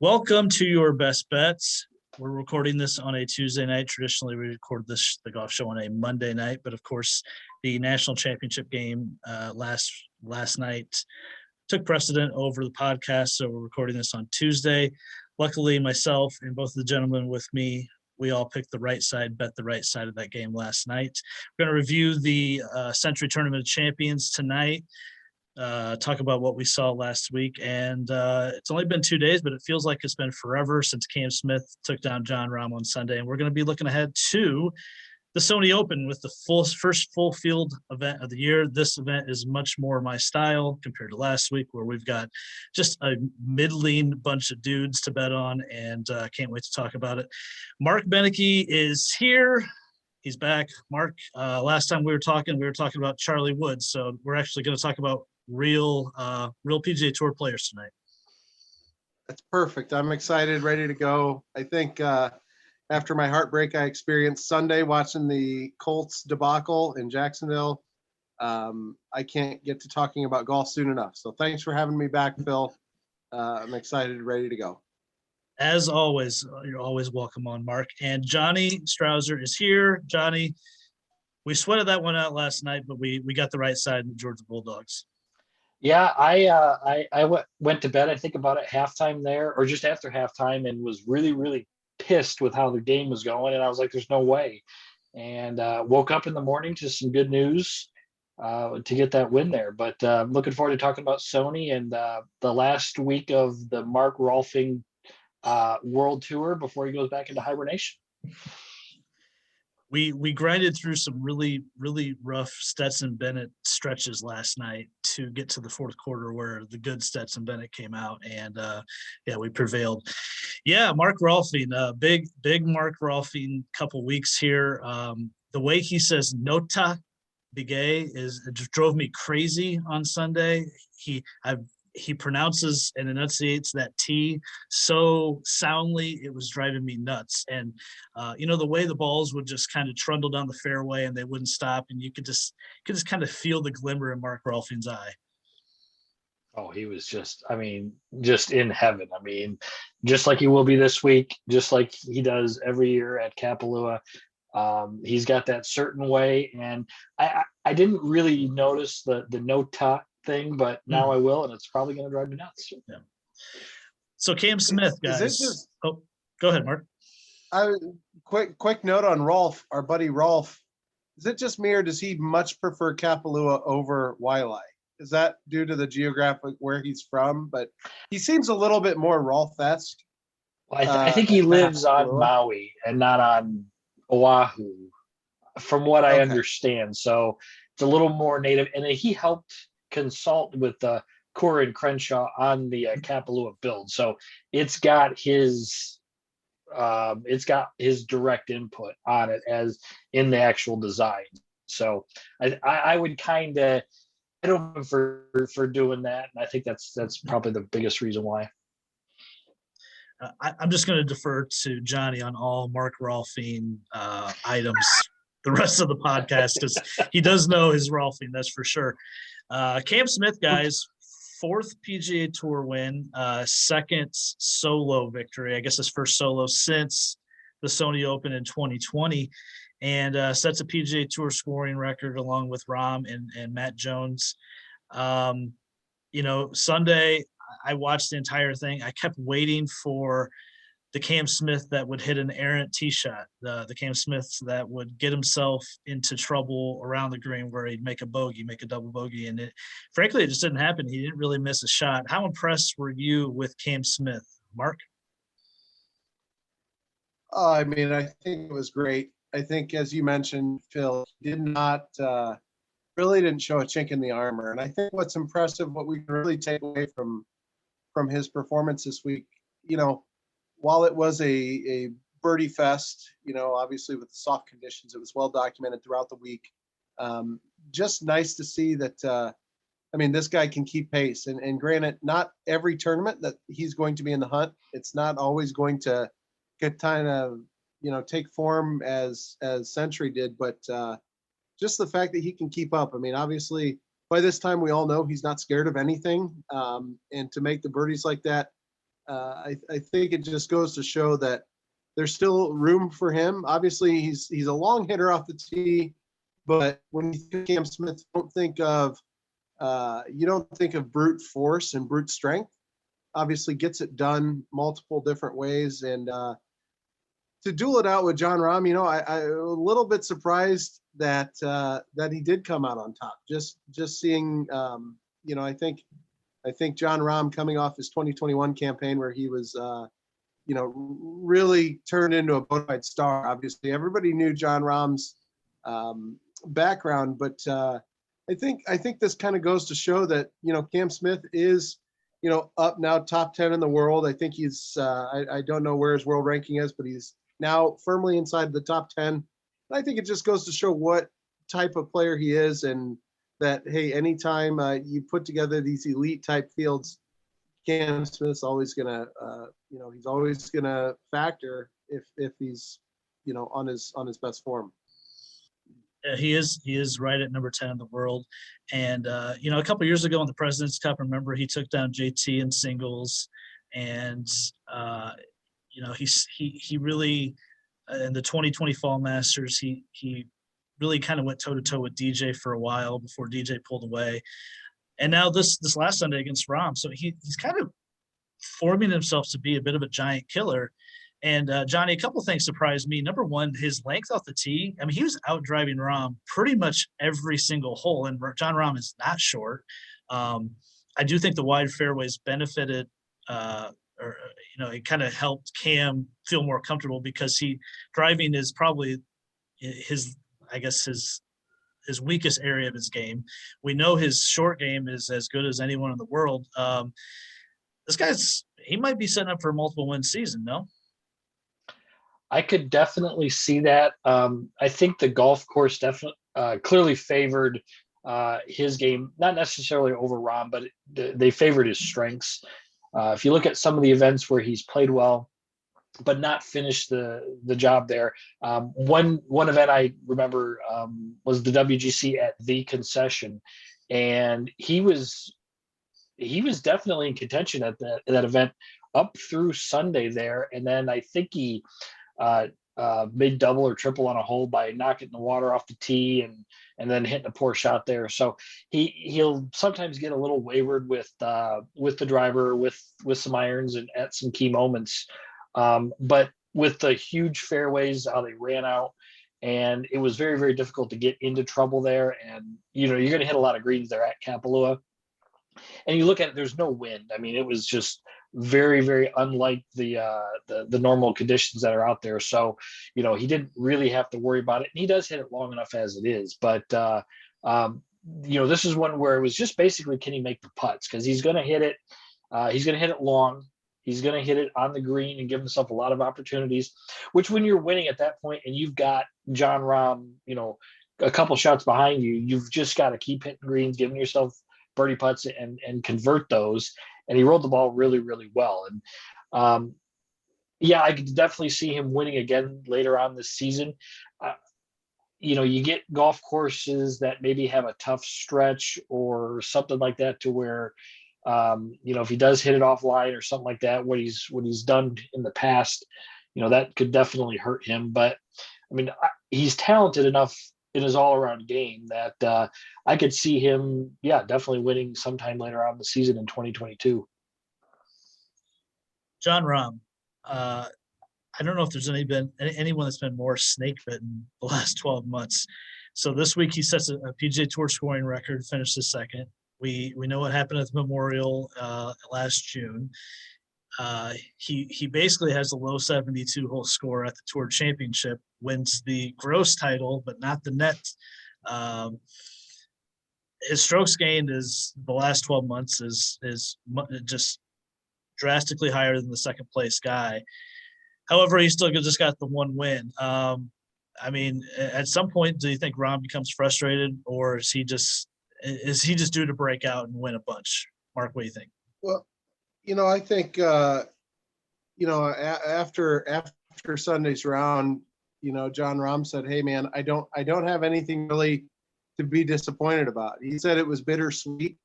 Welcome to your best bets. We're recording this on a Tuesday night. Traditionally, we record the golf show on a Monday night, but of course, the national championship game last night took precedent over the podcast, so we're recording this on Tuesday. Luckily, myself and both of the gentlemen with me, we all picked the right side, bet the right side of that game last night. We're going to review the Sentry Tournament of Champions tonight. Talk about what we saw last week. And it's only been 2 days, but it feels like it's been forever since Cam Smith took down Jon Rahm on Sunday. And we're going to be looking ahead to the Sony Open with the first full field event of the year. This event is much more my style compared to last week, where we've got just a middling bunch of dudes to bet on, and can't wait to talk about it. Mark Beneke is here. He's back. Mark, last time we were talking about Charlie Woods. So we're actually going to talk about real PGA Tour players tonight. That's perfect. I'm excited, ready to go. I think after my heartbreak I experienced Sunday watching the Colts debacle in Jacksonville, I can't get to talking about golf soon enough. So thanks for having me back, Phil. I'm excited, ready to go. As always, you're always welcome on, Mark. And Johnny Strouser is here. Johnny, we sweated that one out last night, but we got the right side in the Georgia Bulldogs. Yeah, I went to bed, I think, about at halftime there, or just after halftime, and was really, really pissed with how the game was going. And I was like, there's no way. And woke up in the morning to some good news to get that win there. But looking forward to talking about Sony and the last week of the Mark Rolfing World Tour before he goes back into hibernation. We grinded through some really, really rough Stetson Bennett stretches last night to get to the fourth quarter where the good Stetson Bennett came out, and we prevailed. Yeah, Mark Rolfing, big Mark Rolfing couple weeks here. The way he says "nota bigay" it just drove me crazy on Sunday. He pronounces and enunciates that T so soundly, it was driving me nuts. And, the way the balls would just kind of trundle down the fairway and they wouldn't stop. And you could just kind of feel the glimmer in Mark Rolfing's eye. Oh, he was just in heaven. Just like he will be this week, just like he does every year at Kapalua. He's got that certain way. And I didn't really notice the nota thing, but now I will, and it's probably going to drive me nuts. Yeah. So Cam Smith, guys. Go ahead, Mark. Quick note on Rolf, our buddy Rolf. Is it just me, or does he much prefer Kapalua over Waialae? Is that due to the geographic where he's from? But he seems a little bit more Rolf-esque. Well, I think he lives on Maui and not on Oahu, from what I understand. So it's a little more native, and he helped consult with Corin Crenshaw on the Kapalua build, so it's got his direct input on it as in the actual design. So I would kind of, I don't know for doing that, and I think that's probably the biggest reason why. I'm just going to defer to Johnny on all Mark Rolfing items the rest of the podcast, because he does know his Rolfing, that's for sure. Cam Smith, guys, fourth PGA Tour win, second solo victory. I guess his first solo since the Sony Open in 2020, and sets a PGA Tour scoring record along with Rahm and Matt Jones. Sunday I watched the entire thing. I kept waiting for the Cam Smith that would hit an errant tee shot, the Cam Smith that would get himself into trouble around the green where he'd make a double bogey. And frankly, it just didn't happen. He didn't really miss a shot. How impressed were you with Cam Smith, Mark? I think it was great. I think, as you mentioned, Phil, really didn't show a chink in the armor. And I think what's impressive, what we can really take away from his performance this week, while it was a birdie fest, obviously with the soft conditions, it was well documented throughout the week. Just nice to see that, this guy can keep pace. And granted, not every tournament that he's going to be in the hunt, it's not always going to get kind of, take form as Sentry did. But just the fact that he can keep up. Obviously, by this time, we all know he's not scared of anything. And to make the birdies like that, I think it just goes to show that there's still room for him. Obviously, he's a long hitter off the tee, but when you think of Cam Smith, you don't think of brute force and brute strength. Obviously, gets it done multiple different ways, and to duel it out with Jon Rahm, I a little bit surprised that he did come out on top. Just seeing, I think Jon Rahm coming off his 2021 campaign where he was, really turned into a bona fide star. Obviously, everybody knew Jon Rahm's background, but I think this kind of goes to show that Cam Smith is up now top 10 in the world. I think he's I don't know where his world ranking is, but he's now firmly inside the top 10. And I think it just goes to show what type of player he is, and that, hey, anytime you put together these elite type fields, Cam Smith's always gonna he's always gonna factor if he's on his best form. Yeah, he is right at number 10 in the world. And a couple of years ago in the President's Cup, remember, he took down JT in singles, and he really in the 2020 Fall Masters, he really kind of went toe to toe with DJ for a while before DJ pulled away. And now this last Sunday against Rahm, so he's kind of forming himself to be a bit of a giant killer. And Johnny, a couple things surprised me. Number one, his length off the tee. I mean, he was out driving Rahm pretty much every single hole, and Jon Rahm is not short. I do think the wide fairways benefited, it kind of helped Cam feel more comfortable, because driving is probably his weakest area of his game. We know his short game is as good as anyone in the world. He might be setting up for a multiple win season, no? I could definitely see that. I think the golf course definitely clearly favored his game, not necessarily over Rahm, but they favored his strengths. If you look at some of the events where he's played well, but not finished the job there. One event I remember was the WGC at the Concession, and he was definitely in contention at that event up through Sunday there, and then I think he made double or triple on a hole by knocking the water off the tee and then hitting a poor shot there. So he'll sometimes get a little wayward with the driver, with some irons and at some key moments. But with the huge fairways, how they ran out, and it was very, very difficult to get into trouble there. And, you're going to hit a lot of greens there at Kapalua. And you look at it, there's no wind. I mean, it was just very, very unlike the normal conditions that are out there. So, he didn't really have to worry about it. And he does hit it long enough as it is. But, this is one where it was just basically, can he make the putts? Because he's going to hit it. He's going to hit it long. He's going to hit it on the green and give himself a lot of opportunities, which when you're winning at that point and you've got Jon Rahm, a couple shots behind you, you've just got to keep hitting greens, giving yourself birdie putts and convert those. And he rolled the ball really, really well. And I could definitely see him winning again later on this season. You get golf courses that maybe have a tough stretch or something like that, to where if he does hit it offline or something like that, what he's done in the past, that could definitely hurt him. But I mean, he's talented enough in his all-around game that I could see him, definitely winning sometime later on in the season in 2022. Jon Rahm, I don't know if there's anyone that's been more snake bitten the last 12 months. So this week he sets a PGA Tour scoring record, finished second. We know what happened at the Memorial last June. He basically has a low 72 hole score at the Tour Championship, wins the gross title, but not the net. His strokes gained is the last 12 months is just drastically higher than the second place guy. However, he still just got the one win. I mean, at some point, do you think Rahm becomes frustrated, or is he just due to break out and win a bunch? Mark, what do you think? Well, I think after Sunday's round, Jon Rahm said, "Hey man, I don't have anything really to be disappointed about." He said it was bittersweet.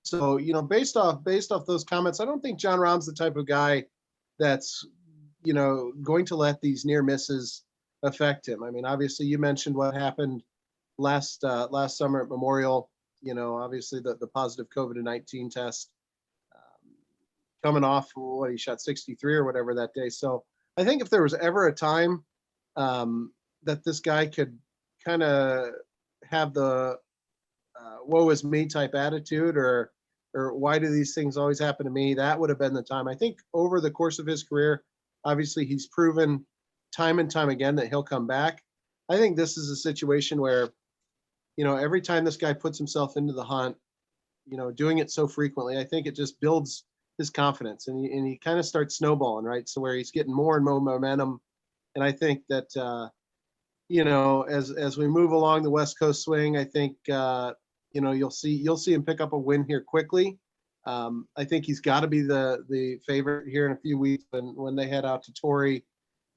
So, based off those comments, I don't think John Rahm's the type of guy that's, going to let these near misses affect him. I mean, obviously you mentioned what happened last summer at Memorial, obviously the positive COVID-19 test, coming off what he shot 63 or whatever that day. So I think if there was ever a time that this guy could kind of have the woe is me type attitude, or why do these things always happen to me, that would have been the time. I think over the course of his career, obviously he's proven time and time again that he'll come back. I think this is a situation where, every time this guy puts himself into the hunt, doing it so frequently, I think it just builds his confidence, and he kind of starts snowballing, right? So where he's getting more and more momentum. And I think that, as we move along the West Coast swing, I think, you'll see him pick up a win here quickly. I think he's got to be the favorite here in a few weeks when they head out to Torrey.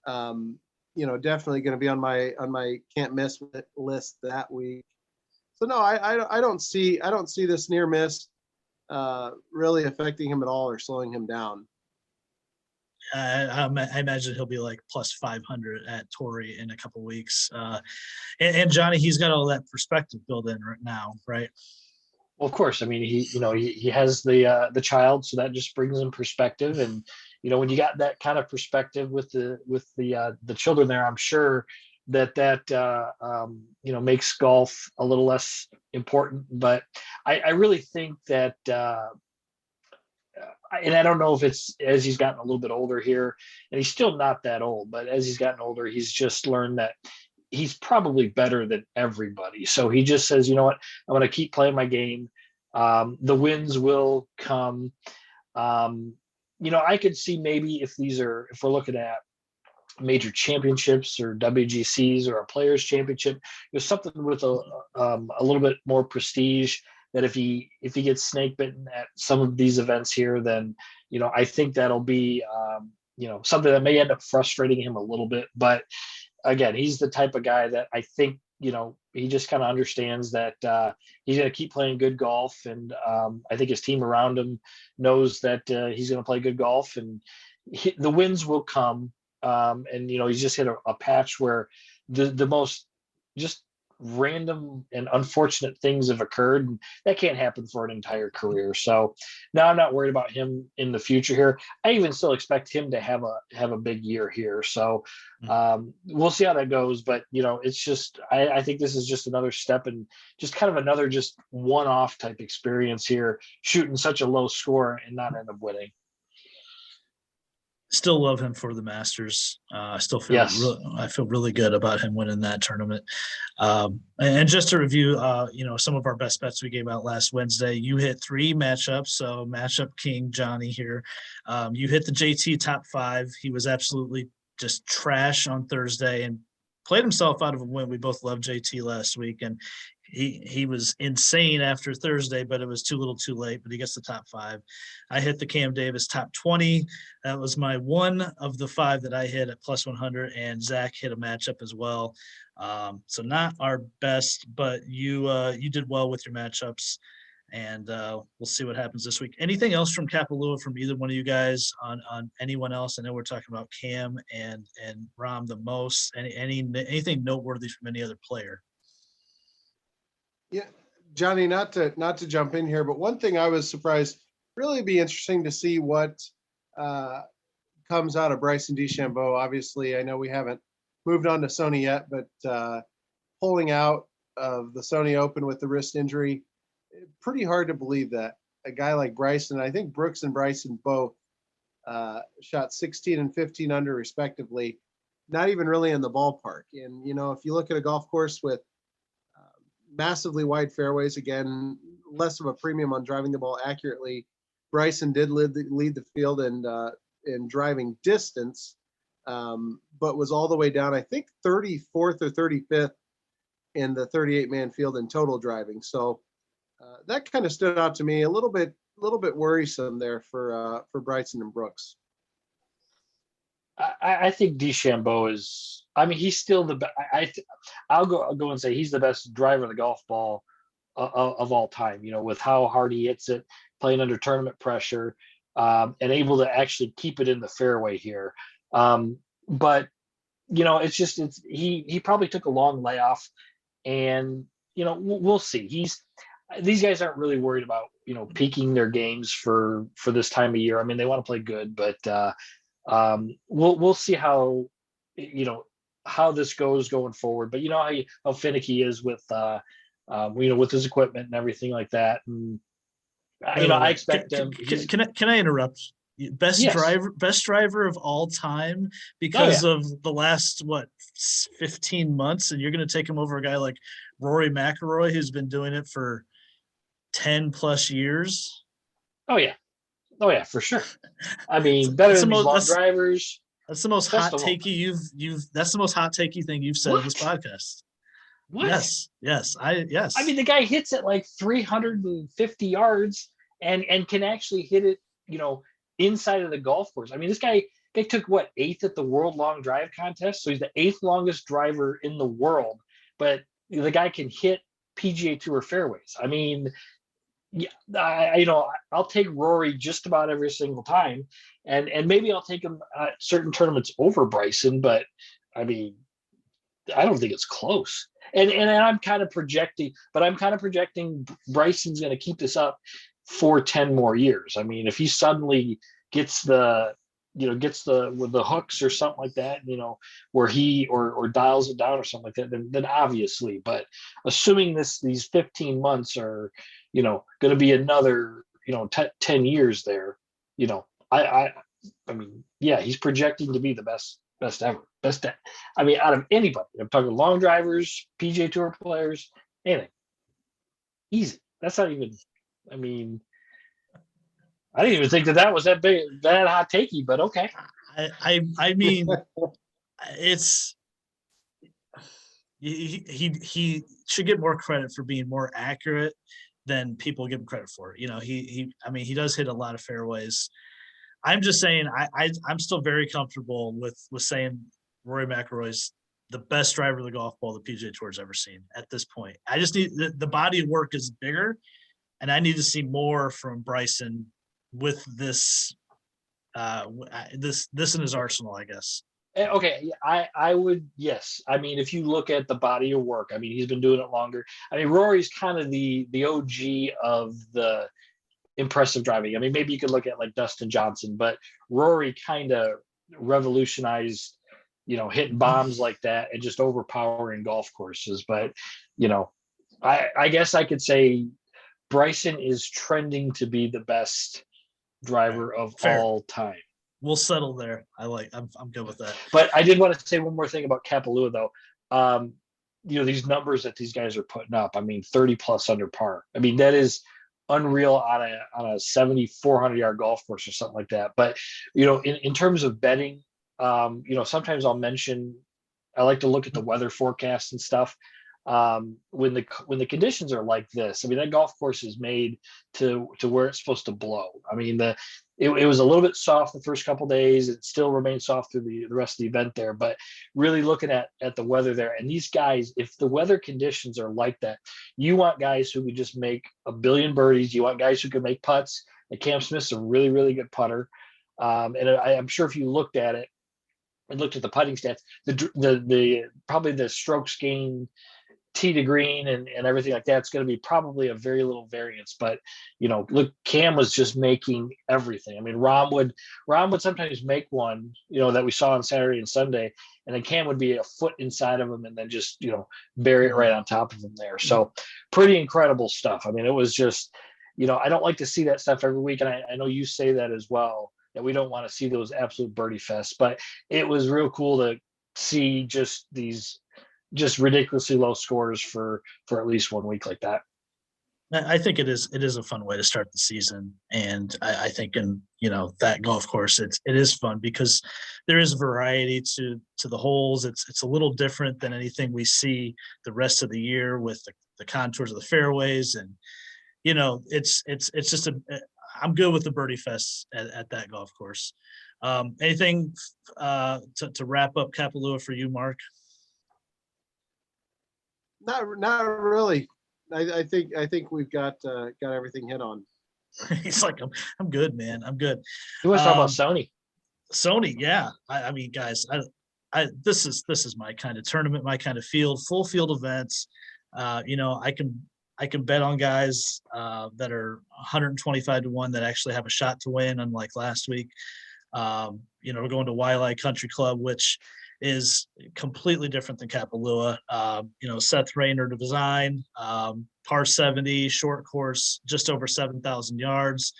Definitely going to be on my can't miss list that week. So no, I don't see this near miss really affecting him at all or slowing him down. I imagine he'll be like plus 500 at Torrey in a couple of weeks. And Johnny, he's got all that perspective built in right now, right? Well, of course. I mean, he has the child, so that just brings him perspective. And when you got that kind of perspective with the children there, I'm sure that makes golf a little less important. But I really think that. And I don't know if it's as he's gotten a little bit older here, and he's still not that old, but as he's gotten older, he's just learned that he's probably better than everybody. So he just says, you know what, I'm going to keep playing my game. The wins will come. I could see maybe if we're looking at major championships or WGCs or a players championship, there's something with a little bit more prestige, that if he gets snake bitten at some of these events here, then, I think that'll be, something that may end up frustrating him a little bit. But again, he's the type of guy that I think, he just kind of understands that he's going to keep playing good golf. And I think his team around him knows that he's going to play good golf, and the wins will come. And, he's just hit a patch where the most just random and unfortunate things have occurred, and that can't happen for an entire career. So now I'm not worried about him in the future here. I even still expect him to have a big year here. So we'll see how that goes. But it's just I think this is just another step, and just kind of another just one-off type experience here, shooting such a low score and not end up winning. Still love him for the Masters. I still feel I feel really good about him winning that tournament. And just to review, some of our best bets we gave out last Wednesday. You hit 3 matchups, so matchup king Johnny here. You hit the JT top 5. He was absolutely just trash on Thursday and played himself out of a win. We both loved JT last week, and he was insane after Thursday, but it was too little too late, but he gets the top 5. I hit the Cam Davis top 20. That was my one of the 5 that I hit at plus 100, and Zach hit a matchup as well. So not our best, but you did well with your matchups, and we'll see what happens this week. Anything else from Kapalua from either one of you guys on anyone else? I know we're talking about Cam and Rom the most. Anything noteworthy from any other player? Yeah, Johnny, not to jump in here, but one thing I was surprised, really be interesting to see what comes out of Bryson DeChambeau. Obviously, I know we haven't moved on to Sony yet, but pulling out of the Sony Open with the wrist injury, pretty hard to believe that a guy like Bryson, I think Brooks and Bryson both shot 16 and 15 under respectively, not even really in the ballpark. And, if you look at a golf course with massively wide fairways, again, less of a premium on driving the ball accurately, Bryson did lead the field in driving distance, but was all the way down, I think 34th or 35th in the 38-man field in total driving. So that kind of stood out to me a little bit worrisome there for Bryson and Brooks. I think DeChambeau is. I mean, he's still the best. I'll go and say he's the best driver of the golf ball of all time, with how hard he hits it, playing under tournament pressure, and able to actually keep it in the fairway here. But he probably took a long layoff, and we'll see. These guys aren't really worried about peaking their games for this time of year. I mean, they want to play good, but we'll see how this goes going forward. But how finicky is with with his equipment and everything like that. And I expect him. Can I interrupt? Best Yes. driver of all time because of the last 15 months, and you're going to take him over a guy like Rory McIlroy, who's been doing it for 10 plus years. Oh yeah, for sure. I mean, better than these long drivers. That's the most hot takey that's the most hot takey thing you've said in this podcast. What? Yes. I mean, the guy hits it like 350 yards and can actually hit it, inside of the golf course. I mean, this guy took 8th at the World Long Drive Contest, so he's the 8th longest driver in the world. But the guy can hit PGA Tour fairways. I mean, I'll take Rory just about every single time, and maybe I'll take him at certain tournaments over Bryson. But I mean, I don't think it's close. And I'm kind of projecting Bryson's going to keep this up for 10 more years. I mean, if he suddenly gets the with the hooks or something like that, where he or dials it down or something like that, then obviously. But assuming these 15 months are, going to be another, 10 years there, I mean, yeah, he's projecting to be the best ever. I mean, out of anybody. I'm talking long drivers, PGA Tour players, anything. Easy. That's not even. I mean, I didn't even think that was that hot takey, but okay. I mean, it's he should get more credit for being more accurate than people give him credit for. He does hit a lot of fairways. I'm just saying I'm still very comfortable with saying Rory McIlroy's the best driver of the golf ball the PGA Tour's ever seen at this point. I just need the body of work is bigger, and I need to see more from Bryson with this in his arsenal, I guess. Okay, I would, yes. I mean, if you look at the body of work, I mean, he's been doing it longer. I mean, Rory's kind of the OG of the impressive driving. I mean, maybe you could look at like Dustin Johnson, but Rory kind of revolutionized, hitting bombs like that and just overpowering golf courses. But, I guess I could say Bryson is trending to be the best driver of all time. We'll settle there. I'm good with that. But I did want to say one more thing about Kapalua though. These numbers that these guys are putting up, I mean, 30 plus under par. I mean, that is unreal on a 7,400 yard golf course or something like that. But, in terms of betting, sometimes I'll mention, I like to look at the weather forecast and stuff. When the conditions are like this, I mean, that golf course is made to where it's supposed to blow. I mean, it was a little bit soft the first couple of days. It still remains soft through the rest of the event there, but really looking at the weather there, and these guys, if the weather conditions are like that, you want guys who could just make a billion birdies. You want guys who can make putts. And Cam Smith's a really, really good putter. And I'm sure if you looked at it and looked at the putting stats, the probably the strokes gained tee to green and everything like that, it's going to be probably a very little variance. But look, Cam was just making everything. I mean, Rahm would sometimes make one, that we saw on Saturday and Sunday, and then Cam would be a foot inside of him and then just bury it right on top of him there. So pretty incredible stuff. I mean, it was just I don't like to see that stuff every week, and I know you say that as well, that we don't want to see those absolute birdie fests, but it was real cool to see just these ridiculously low scores for at least 1 week like that. I think it is a fun way to start the season, and I think in that golf course it is fun because there is variety to the holes. It's a little different than anything we see the rest of the year with the contours of the fairways, and it's just I'm good with the birdie fest at that golf course. Anything to wrap up Kapalua for you, Mark? Not really. I think we've got everything hit on. He's like, I'm good, man. I'm good. You want to talk about Sony? Sony, yeah. I mean, guys, this is my kind of tournament, my kind of field, full field events. I can bet on guys that are 125 to 1 that actually have a shot to win, unlike last week. We're going to Waialae Country Club, which is completely different than Kapalua. Seth Rayner to design, par 70, short course, just over 7,000 yards.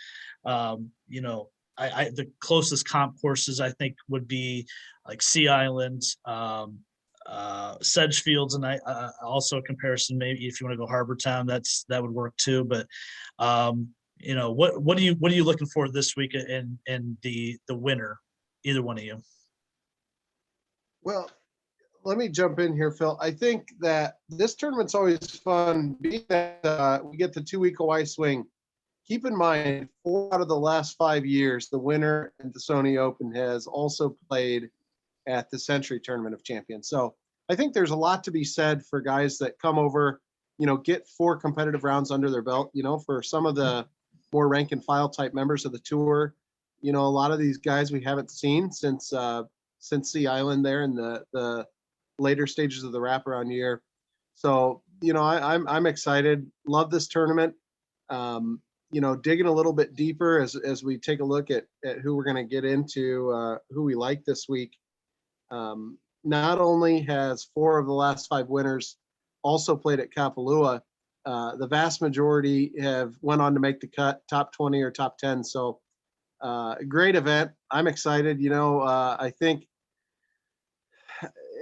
The closest comp courses I think would be like Sea Island, Sedgefields, and also a comparison maybe if you want to go Harbor Town, that would work too. But what are you looking for this week in the winner? Either one of you. Well, let me jump in here, Phil. I think that this tournament's always fun, being that we get the 2-week Hawaii swing. Keep in mind, 4 out of the last 5 years, the winner at the Sony Open has also played at the Sentry Tournament of Champions. So I think there's a lot to be said for guys that come over, get 4 competitive rounds under their belt. For some of the more rank and file type members of the tour, a lot of these guys we haven't seen since Sea Island there in the later stages of the wraparound year. So, I'm excited. Love this tournament. Digging a little bit deeper as we take a look at who we're going to get into, who we like this week. Not only has 4 of the last 5 winners also played at Kapalua, the vast majority have went on to make the cut, top 20 or top 10. So great event. I'm excited. I think,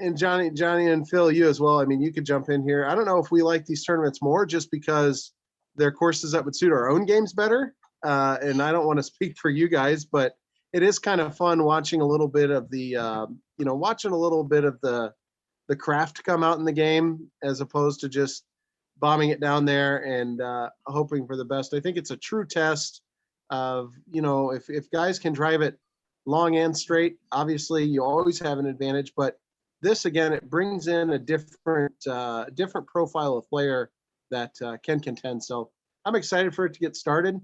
and Johnny and Phil, you as well. I mean, you could jump in here. I don't know if we like these tournaments more just because they're courses that would suit our own games better. And I don't want to speak for you guys, but it is kind of fun watching a little bit of the craft come out in the game as opposed to just bombing it down there and hoping for the best. I think it's a true test of, if guys can drive it long and straight, obviously you always have an advantage, but this, again, it brings in a different profile of player that can contend. So I'm excited for it to get started.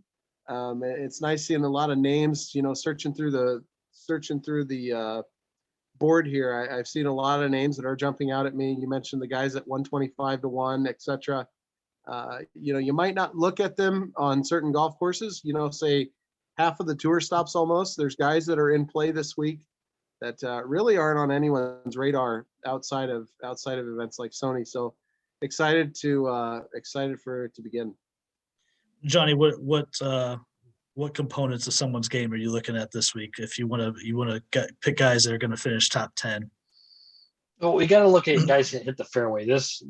It's nice seeing a lot of names, searching through the board here. I've seen a lot of names that are jumping out at me. You mentioned the guys at 125 to 1, etc. You might not look at them on certain golf courses, say half of the tour stops almost. There's guys that are in play this week that really aren't on anyone's radar outside of events like Sony. So excited for it to begin. Johnny, what components of someone's game are you looking at this week? If you want to pick guys that are going to finish top 10. Well, we got to look at guys that hit the fairway. This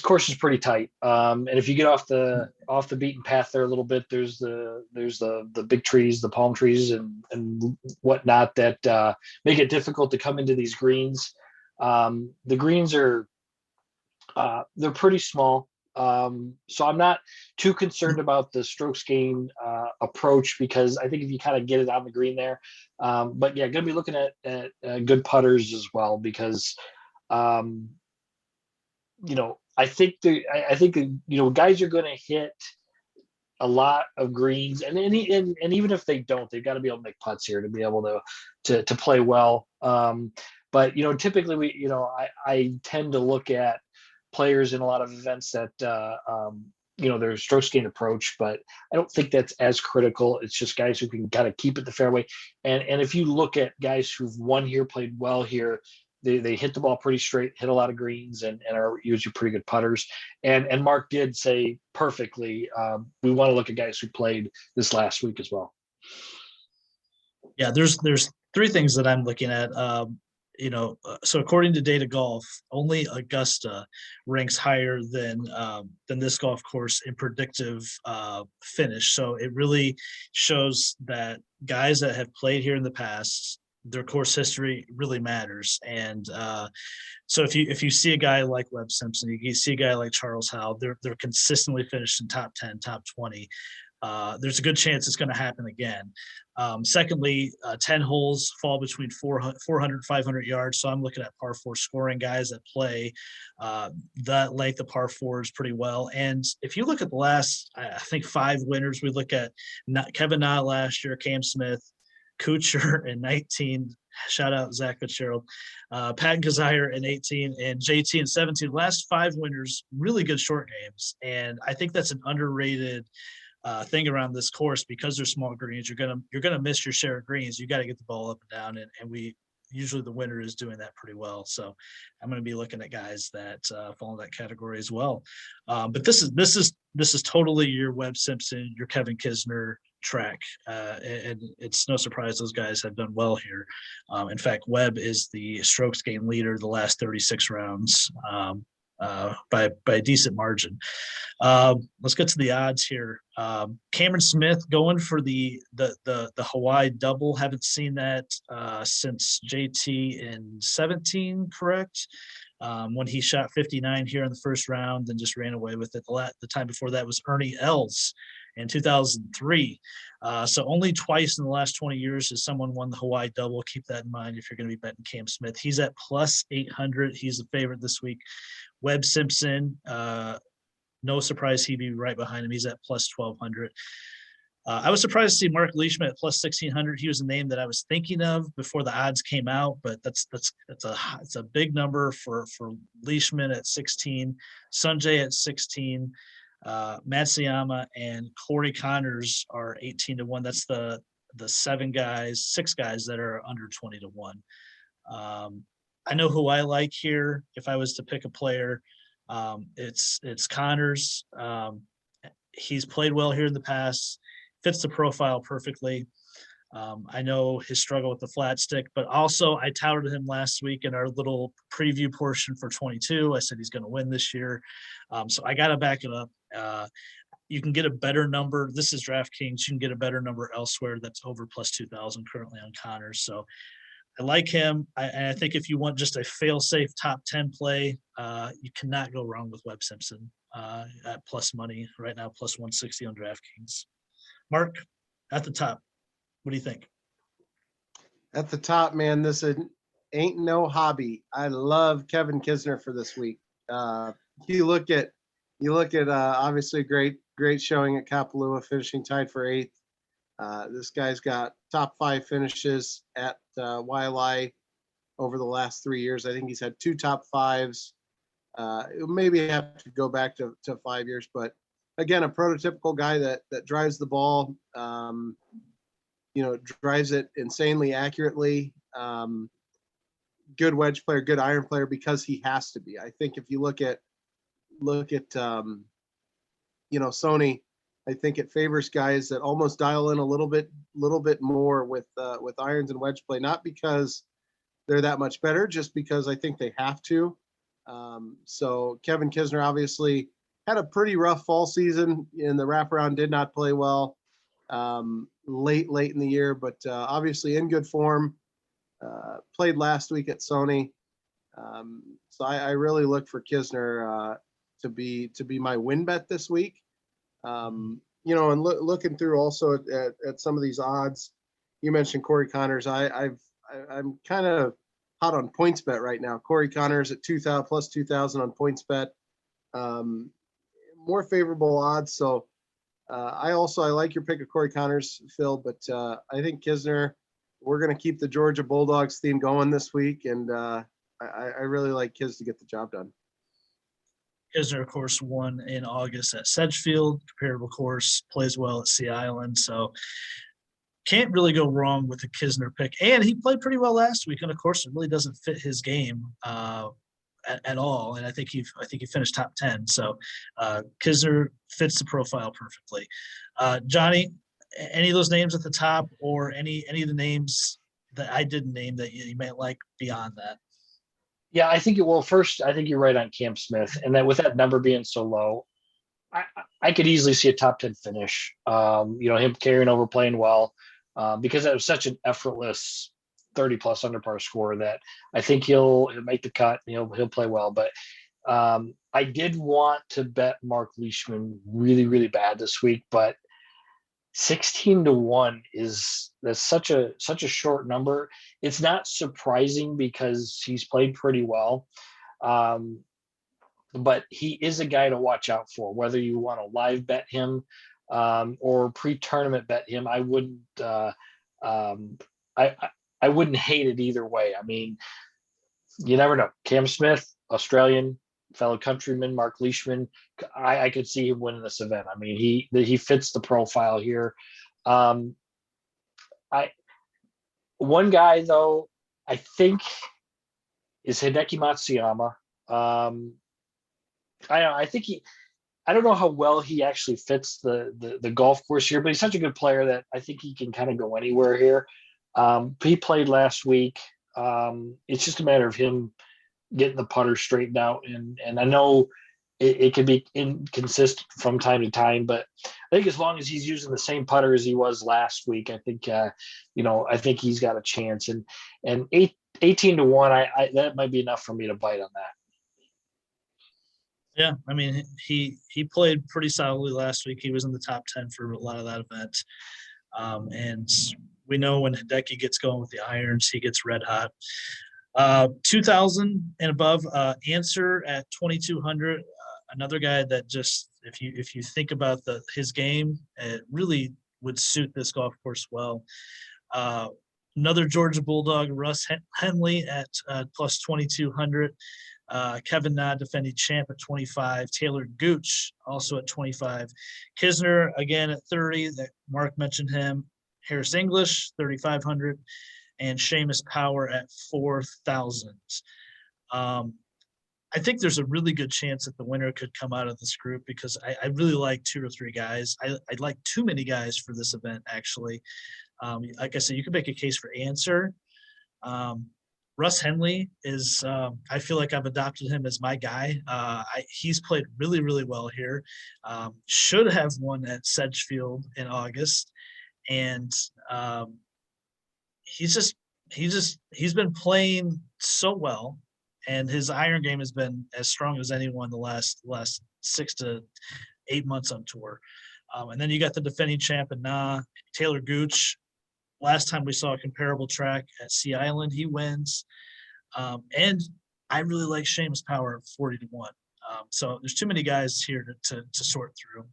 course is pretty tight, and if you get off the beaten path there a little bit, there's the big trees, the palm trees, and whatnot that make it difficult to come into these greens. The greens are they're pretty small. So I'm not too concerned about the strokes gain approach because I think if you kind of get it on the green there, but yeah, going to be looking at good putters as well because, I think guys are going to hit a lot of greens and even if they don't, they've got to be able to make putts here to be able to play well. But typically I tend to look at players in a lot of events that their strokes gain approach, but I don't think that's as critical. It's just guys who can kind of keep it the fairway. And if you look at guys who've won here, played well here, they hit the ball pretty straight, hit a lot of greens, and are usually pretty good putters. And Mark did say perfectly, we want to look at guys who played this last week as well. Yeah, there's 3 things that I'm looking at. So according to Data Golf, only Augusta ranks higher than this golf course in predictive finish. So it really shows that guys that have played here in the past, their course history really matters. And so if you see a guy like Webb Simpson, you see a guy like Charles Howell, they're consistently finished in top 10, top 20. there's a good chance it's going to happen again. Secondly, 10 holes fall between 400, 500 yards. So I'm looking at par 4 scoring guys that play that length of par 4s pretty well. And if you look at the last, I think 5 winners, we look at Kevin Na last year, Cam Smith, Kuchar in 19, shout out Zach Fitzgerald, Pat Kazire in 18, and JT in 17. Last 5 winners, really good short games. And I think that's an underrated thing around this course because they're small greens. You're gonna miss your share of greens. You got to get the ball up and down, and we usually the winner is doing that pretty well. So I'm going to be looking at guys that fall in that category as well. But this is totally your Webb Simpson, your Kevin Kisner track, and it's no surprise those guys have done well here. In fact, Webb is the strokes gained leader the last 36 rounds. By a decent margin. Let's get to the odds here. Cameron Smith going for the Hawaii double. Haven't seen that since JT in 17, correct? When he shot 59 here in the first round and just ran away with it. The time before that was Ernie Els in 2003. So only twice in the last 20 years has someone won the Hawaii double. Keep that in mind if you're going to be betting Cam Smith. He's at plus 800. He's the favorite this week. Webb Simpson, no surprise he'd be right behind him. He's at plus 1,200. I was surprised to see Mark Leishman at plus 1,600. He was a name that I was thinking of before the odds came out, but it's a big number for Leishman at 16, Sanjay at 16, Matsuyama and Corey Connors are 18-1. That's the 6 guys that are under 20-1. I know who I like here. If I was to pick a player, it's Connors. He's played well here in the past, fits the profile perfectly. I know his struggle with the flat stick, but also I touted him last week in our little preview portion for 22. I said he's going to win this year. So I got to back it up. You can get a better number. This is DraftKings. You can get a better number elsewhere that's over plus 2,000 currently on Connors. So I like him. I think if you want just a fail-safe top 10 play, you cannot go wrong with Webb Simpson at plus money right now, plus 160 on DraftKings. Mark, at the top, what do you think? At the top, man, this ain't no hobby. I love Kevin Kisner for this week. You look at obviously great showing at Kapalua, finishing tied for 8th. This guy's got top 5 finishes at YLI over the last 3 years. I think he's had 2 top 5s. Maybe have to go back to 5 years, but again, a prototypical guy that drives the ball, drives it insanely accurately. Good wedge player, good iron player because he has to be. I think if you look at Sony, I think it favors guys that almost dial in a little bit more with irons and wedge play, not because they're that much better, just because I think they have to. So Kevin Kisner obviously had a pretty rough fall season in the wraparound, did not play well late in the year, but obviously in good form. Played last week at Sony. So I really look for Kisner to be my win bet this week. And looking through also at some of these odds, you mentioned Corey Connors. I'm kind of hot on PointsBet right now. Corey Connors at 2,000 plus 2,000 on PointsBet. More favorable odds. So I like your pick of Corey Connors, Phil, but I think Kisner, we're going to keep the Georgia Bulldogs theme going this week. And I really like Kis to get the job done. Kisner, of course, won in August at Sedgefield, comparable course, plays well at Sea Island. So can't really go wrong with the Kisner pick. And he played pretty well last week. And of course, it really doesn't fit his game at all. And I think he finished top 10. So Kisner fits the profile perfectly. Johnny, any of those names at the top or any of the names that I didn't name that you might like beyond that? Yeah, I think you're right on Cam Smith, and that with that number being so low, I could easily see a top 10 finish. Him carrying over, playing well, because that was such an effortless 30 plus under par score that I think he'll make the cut. He'll play well, but I did want to bet Mark Leishman really, really bad this week, but 16-1 that's such a short number. It's not surprising because he's played pretty well. But he is a guy to watch out for, whether you want to live bet him or pre-tournament bet him. I wouldn't I wouldn't hate it either way. I mean, you never know. Cam Smith, Australian, fellow countryman, Mark Leishman, I could see him winning this event. I mean, he fits the profile here. One guy though, I think, is Hideki Matsuyama. I think I don't know how well he actually fits the golf course here, but he's such a good player that I think he can kind of go anywhere here. He played last week. It's just a matter of him getting the putter straightened out, and I know it can be inconsistent from time to time, but I think as long as he's using the same putter as he was last week, I think I think he's got a chance. And 18-1, I that might be enough for me to bite on that. Yeah, I mean, he played pretty solidly last week. He was in the top 10 for a lot of that event. And we know when Hideki gets going with the irons, he gets red hot. 2,000 and above, Answer at 2,200. Another guy that just, if you think about his game, it really would suit this golf course well. Another Georgia Bulldog, Russ Henley at plus 2,200. Kevin Na, defending champ, at 25. Taylor Gooch also at 25. Kisner again at 30. That Mark mentioned him. Harris English 3,500, and Seamus Power at 4,000. I think there's a really good chance that the winner could come out of this group because I really like 2 or 3 guys. I like too many guys for this event, actually. Like I said, you could make a case for Answer. Russ Henley is, I feel like I've adopted him as my guy. He's played really, really well here. Should have won at Sedgefield in August. And he's been playing so well, and his iron game has been as strong as anyone the last 6 to 8 months on tour. And then you got the defending champ and Taylor Gooch. Last time we saw a comparable track at Sea Island, he wins. And I really like Seamus Power at 40-1. So there's too many guys here to sort through.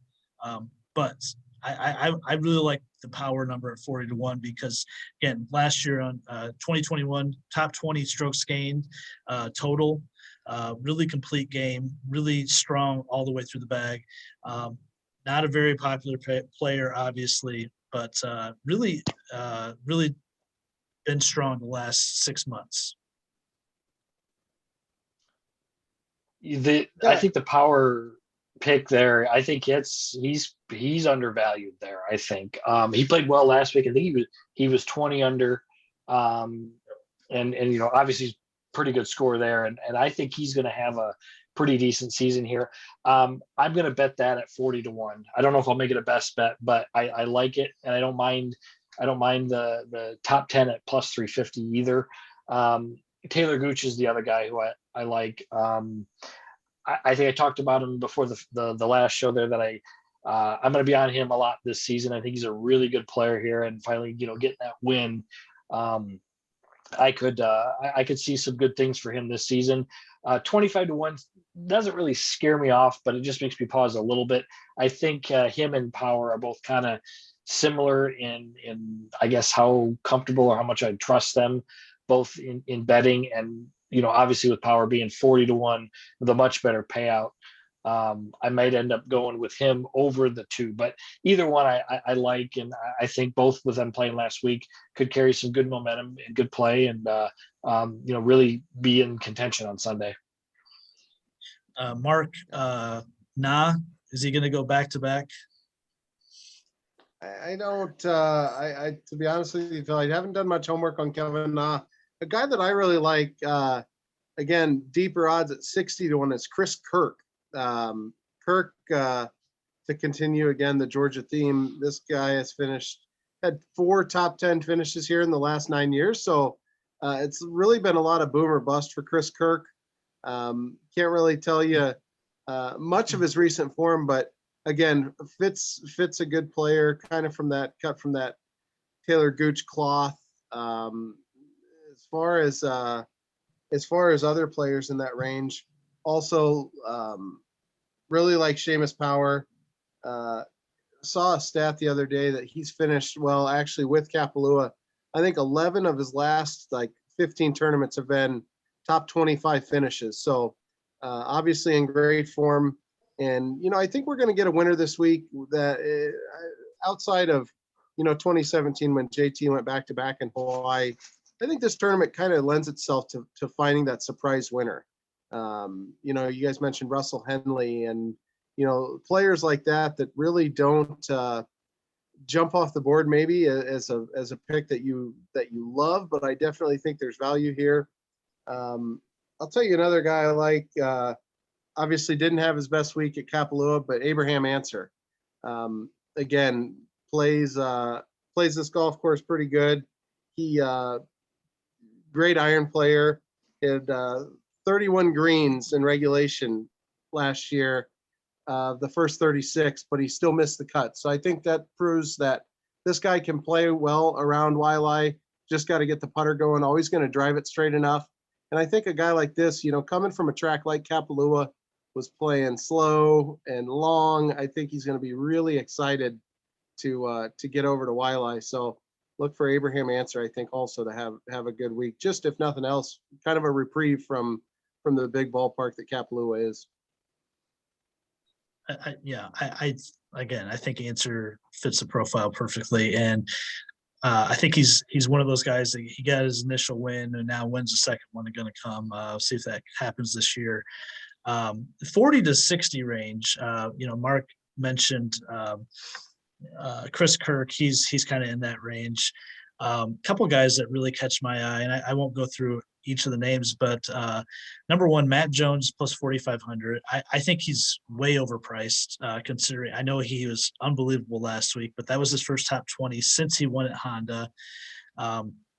But I really like the Power number at 40-1 because, again, last year on 2021, top 20 strokes gained total, really complete game, really strong all the way through the bag. Not a very popular player, obviously, but really been strong the last 6 months. I think the Power pick there, I think he's undervalued there. I think he played well last week. I think he was 20 under, and obviously pretty good score there. And I think he's going to have a pretty decent season here. I'm going to bet that at 40-1. I don't know if I'll make it a best bet, but I like it, and I don't mind the top 10 at plus 350 either. Taylor Gooch is the other guy who I like. I think I talked about him before the last show there that I'm going to be on him a lot this season. I think he's a really good player here, and finally, getting that win. I could see some good things for him this season. 25-1 doesn't really scare me off, but it just makes me pause a little bit. I think him and Power are both kind of similar in I guess how comfortable or how much I trust them both in betting, and obviously with Power being 40-1 with a much better payout. I might end up going with him over the 2, but either one I like, and I think both with them playing last week could carry some good momentum and good play, and really be in contention on Sunday. Mark, is he going to go back to back? I don't. To be honest with you, Phil, I haven't done much homework on Kevin Na. A guy that I really like, again, deeper odds at 60-1 is Chris Kirk. Kirk, to continue again the Georgia theme, this guy has had 4 top 10 finishes here in the last 9 years. So it's really been a lot of boom or bust for Chris Kirk. Can't really tell you much of his recent form, but again, Fitz a good player, kind of cut from that Taylor Gooch cloth. As far as other players in that range, also really like Seamus Power. Saw a stat the other day that he's finished well, actually with Kapalua. I think 11 of his last 15 tournaments have been top 25 finishes. So obviously in great form. And, I think we're going to get a winner this week that outside of, 2017 when JT went back to back in Hawaii. I think this tournament kind of lends itself to finding that surprise winner. You guys mentioned Russell Henley and, players like that really don't jump off the board maybe as a pick that you love, but I definitely think there's value here. I'll tell you another guy I like, obviously didn't have his best week at Kapalua, but Abraham Answer. Again, plays this golf course pretty good. He great iron player, had 31 greens in regulation last year, the first 36, but he still missed the cut. So I think that proves that this guy can play well around Waialae. Just got to get the putter going. Always going to drive it straight enough. And I think a guy like this, coming from a track like Kapalua, was playing slow and long. I think he's going to be really excited to get over to Waialae. So look for Abraham Answer, I think, also to have a good week. Just if nothing else, kind of a reprieve from the big ballpark that Kapalua is. I think Answer fits the profile perfectly, and I think he's one of those guys that he got his initial win, and now when's the second one going to come? See if that happens this year. 40 to 60 range. Mark mentioned Chris Kirk. He's kind of in that range. Couple guys that really catch my eye, and I won't go through each of the names, but number one, Matt Jones plus 4,500. I think he's way overpriced considering I know he was unbelievable last week, but that was his first top 20 since he won at Honda.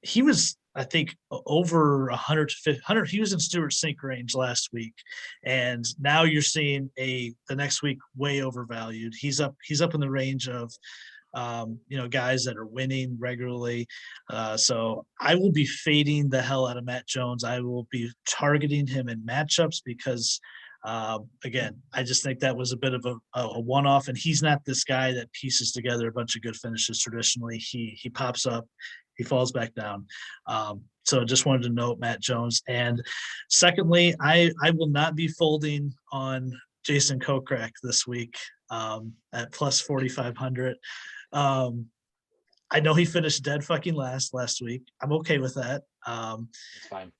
He was, I think, over 100 to 100. He was in Stewart Sink range last week, and now you're seeing the next week way overvalued. He's up in the range of guys that are winning regularly. So I will be fading the hell out of Matt Jones. I will be targeting him in matchups because, again, I just think that was a bit of a one-off, and he's not this guy that pieces together a bunch of good finishes traditionally. He pops up, he falls back down. So just wanted to note Matt Jones. And secondly, I will not be folding on Jason Kokrak this week at plus 4,500. I know he finished dead fucking last week. I'm okay with that. It's fine.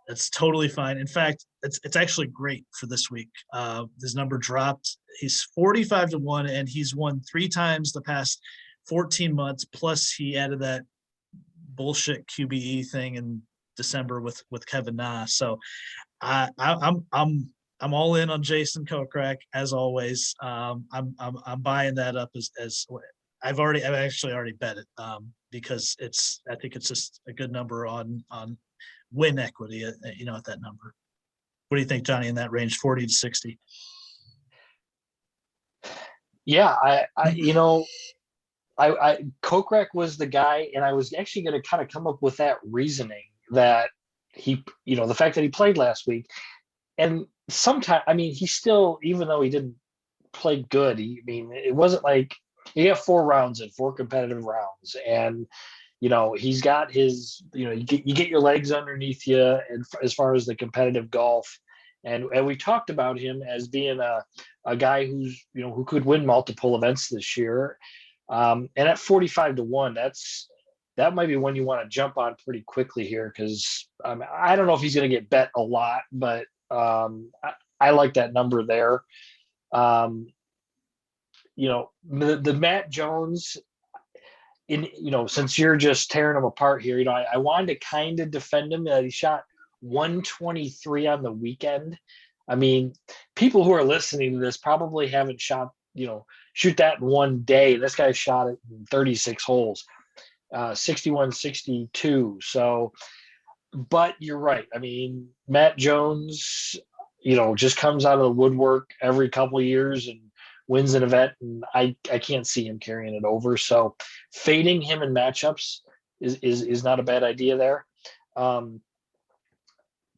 That's totally fine. In fact, it's actually great for this week. His number dropped. He's 45 to 1, and he's won 3 times the past 14 months. Plus, he added that bullshit QBE thing in December with Kevin Na. So I'm all in on Jason Kokrak as always. I'm buying that up as I've actually already bet it because I think it's just a good number on win equity at that number. What do you think, Johnny, in that range, 40 to 60? Yeah, I Kokrak was the guy, and I was actually going to kind of come up with that reasoning that he, the fact that he played last week, and sometimes, he still, even though he didn't play good, it wasn't like he got 4 rounds in 4 competitive rounds, and he's got his, you get your legs underneath you, and as far as the competitive golf, and we talked about him as being a guy who's who could win multiple events this year. And at 45 to 1, that might be one you want to jump on pretty quickly here, because I don't know if he's going to get bet a lot, but I like that number there. The Matt Jones, since you're just tearing him apart here, I wanted to kind of defend him. He shot 123 on the weekend. People who are listening to this probably haven't shot shoot that in one day. This guy shot it in 36 holes, 61, 62. So, but you're right. Matt Jones, just comes out of the woodwork every couple of years and wins an event, and I can't see him carrying it over. So fading him in matchups is not a bad idea there.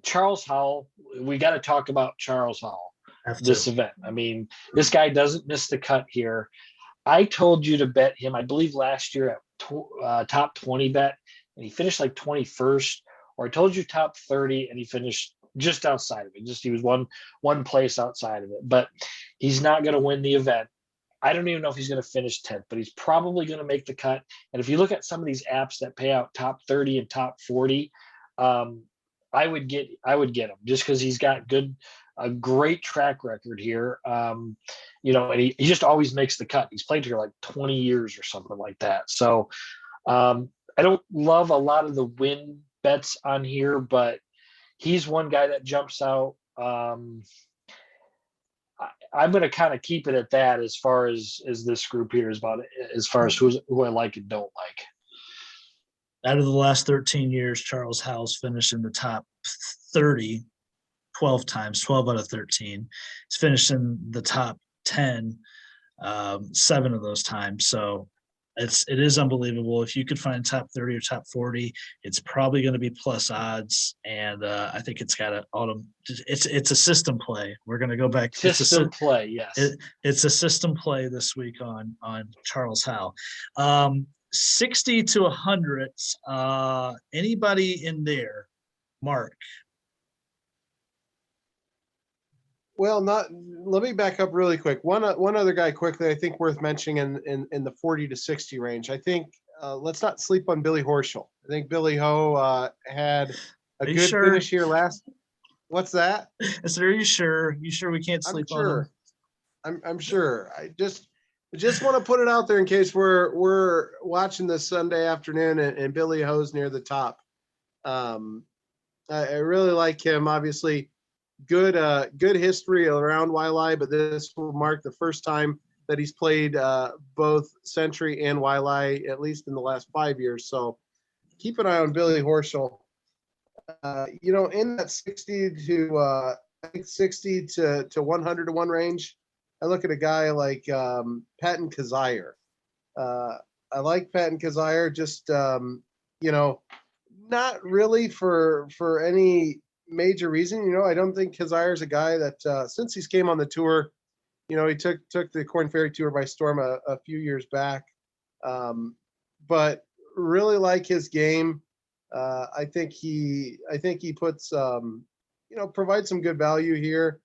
Charles Howell, we got to talk about Charles Howell this event. I mean, this guy doesn't miss the cut here. I told you to bet him, I believe last year at top 20 bet, and he finished like 21st, or I told you top 30 and he finished just outside of it. He was one place outside of it, but he's not going to win the event. I don't even know if he's going to finish 10th, but he's probably going to make the cut. And if you look at some of these apps that pay out top 30 and top 40, I would get him just because he's got a great track record here. And he just always makes the cut. He's played here like 20 years or something like that. So I don't love a lot of the win bets on here, but he's one guy that jumps out. I'm going to kind of keep it at that as far as this group here is about as far as who I like and don't like. Out of the last 13 years, Charles Howell's finished in the top 30 12 times, 12 out of 13. He's finished in the top 10 7 of those times. So it is unbelievable. If you could find top 30 or top 40, it's probably going to be plus odds. And I think it's got it's a system play. We're going to go back. System play, yes. It's a system play this week on Charles Howell. 60 to 100. Anybody in there, Mark? Well, let me back up really quick. One other guy quickly, I think worth mentioning in the 40 to 60 range. I think let's not sleep on Billy Horschel. I think Billy Ho had a good finish here last. What's that? Are you sure? You sure we can't sleep on him? I'm sure. I just want to put it out there in case we're watching this Sunday afternoon and Billy Ho's near the top. I really like him. Obviously, good history around YLI, but this will mark the first time that he's played both Sentry and YLI, at least in the last 5 years. So keep an eye on Billy Horschel. In that 60 to 100 to 1 range, I look at a guy like Patton Kizzire. I like Patton Kizzire, just not really for any major reason. I don't think Kizzire is a guy that since he's came on the tour, he took the Corn Ferry Tour by storm a few years back. But really like his game. I think he puts provides some good value here.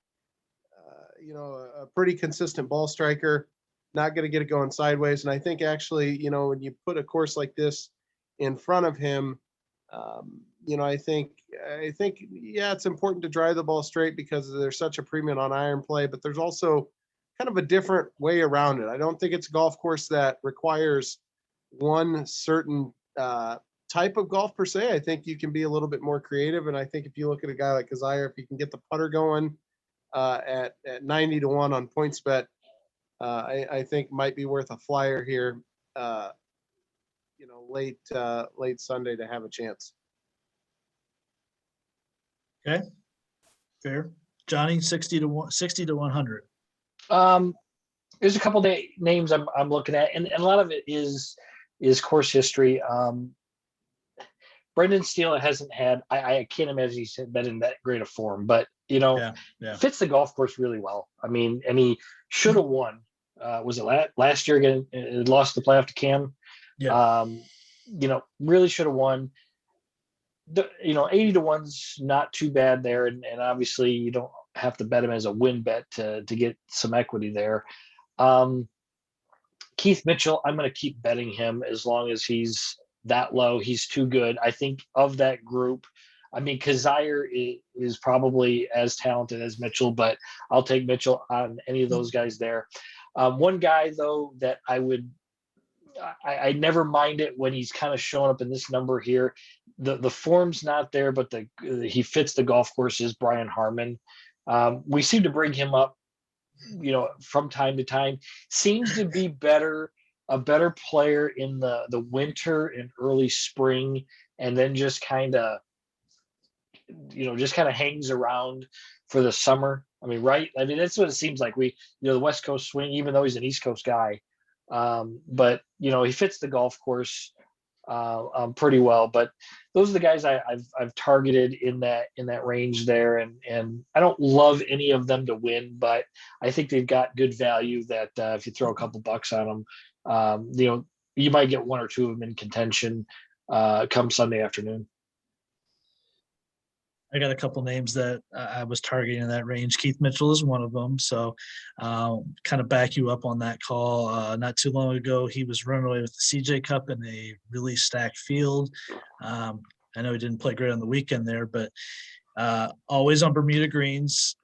A pretty consistent ball striker, not going to get it going sideways. And I think actually, when you put a course like this in front of him, I think it's important to drive the ball straight because there's such a premium on iron play, but there's also kind of a different way around it. I don't think it's a golf course that requires one certain type of golf per se. I think you can be a little bit more creative. And I think if you look at a guy like Kizzire, if he can get the putter going at 90 to 1 on PointsBet, I think might be worth a flyer here, late Sunday to have a chance. Okay, fair. Johnny, 60 to 100. There's a couple of names I'm looking at, and a lot of it is course history. Brendan Steele hasn't had. I can't imagine he's been in that great of form, but fits the golf course really well. I mean, and he should have won. Was it last year again? Lost the playoff to Cam. Yeah. Really should have won. 80 to 1's not too bad there, and obviously you don't have to bet him as a win bet to get some equity there. Keith Mitchell, I'm going to keep betting him as long as he's that low. He's too good. I think of that group, I mean, Kizzire is probably as talented as Mitchell, but I'll take Mitchell on any of those guys there. One guy though that I never mind it when he's kind of showing up in this number here. The form's not there, but he fits the golf course is Brian Harman. We seem to bring him up, from time to time. Seems to be a better player in the winter and early spring, and then just kind of hangs around for the summer. I mean, right? I mean, that's what it seems like. The West Coast swing, even though he's an East Coast guy, but he fits the golf course pretty well. But those are the guys I've targeted in that range there, and I don't love any of them to win, but I think they've got good value. That if you throw a couple bucks on them, you might get one or two of them in contention come Sunday afternoon. I got a couple names that I was targeting in that range. Keith Mitchell is one of them. So kind of back you up on that call. Not too long ago, he was running away with the CJ Cup in a really stacked field. I know he didn't play great on the weekend there, but always on Bermuda greens.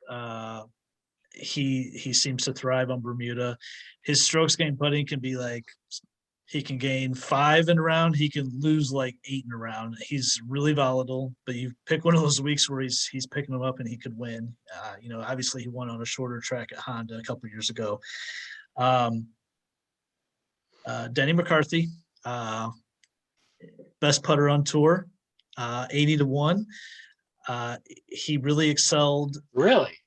He seems to thrive on Bermuda. His strokes gained putting can be like, he can gain 5 in a round. He can lose like 8 in a round. He's really volatile, but you pick one of those weeks where he's picking them up and he could win. Obviously he won on a shorter track at Honda a couple of years ago. Denny McCarthy, best putter on tour, 80-1. He really excelled. Really?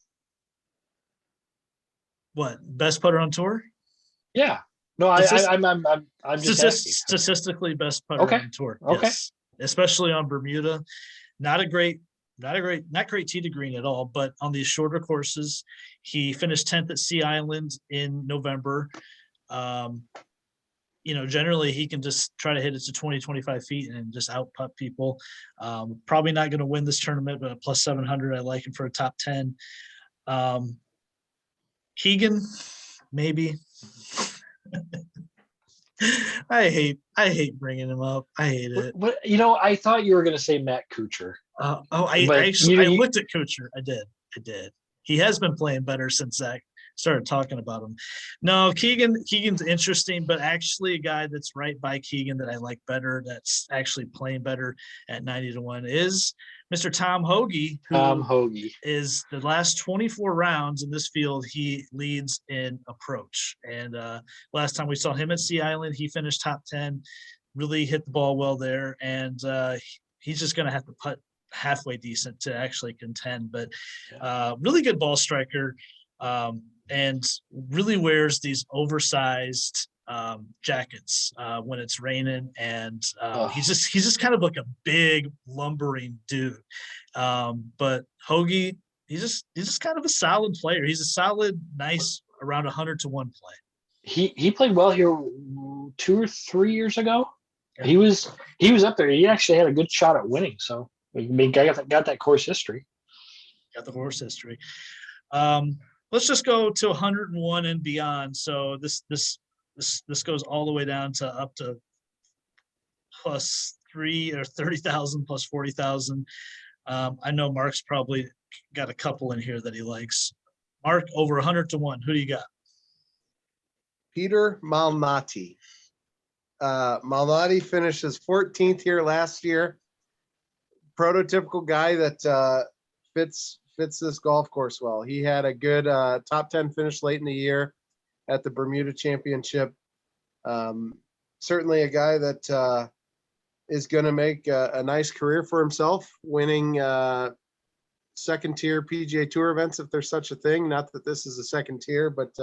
What, best putter on tour? Yeah. No, I'm just asking. Statistically best putter Okay. on tour. Okay. Yes, especially on Bermuda. Not great tee to green at all, but on these shorter courses, he finished 10th at Sea Island in November. Generally he can just try to hit it to 20, 25 feet and just out putt people. Probably not going to win this tournament, but a plus 700, I like him for a top 10. Keegan, maybe. I hate bringing him up. I hate it. What I thought you were going to say Matt Kuchar. I looked at Kuchar. I did. He has been playing better since Zach started talking about him. No, Keegan's interesting, but actually a guy that's right by Keegan that I like better, that's actually playing better at 90-1 is Mr. Tom Hoagy. Hoagy is the last 24 rounds in this field, he leads in approach. And last time we saw him at Sea Island, he finished top 10, really hit the ball well there. And he's just going to have to putt halfway decent to actually contend, but really good ball striker. And really wears these oversized jackets when it's raining, and he's just kind of like a big lumbering dude. But Hoagy, he's just kind of a solid player. He's a solid, nice around 100-1 play. He played well here 2 or 3 years ago. Yeah. He was up there. He actually had a good shot at winning. So I mean, got that course history. Got the horse history. Let's just go to 101 and beyond. So this goes all the way down to up to plus 3 or 30,000 plus 40,000. I know Mark's probably got a couple in here that he likes. Mark, over 100-1. Who do you got? Peter Malmati. Malmati finishes 14th here last year. Prototypical guy that fits this golf course well. He had a good top 10 finish late in the year at the Bermuda Championship. Certainly a guy that is going to make a nice career for himself, winning second tier PGA Tour events, if there's such a thing. Not that this is a second tier, but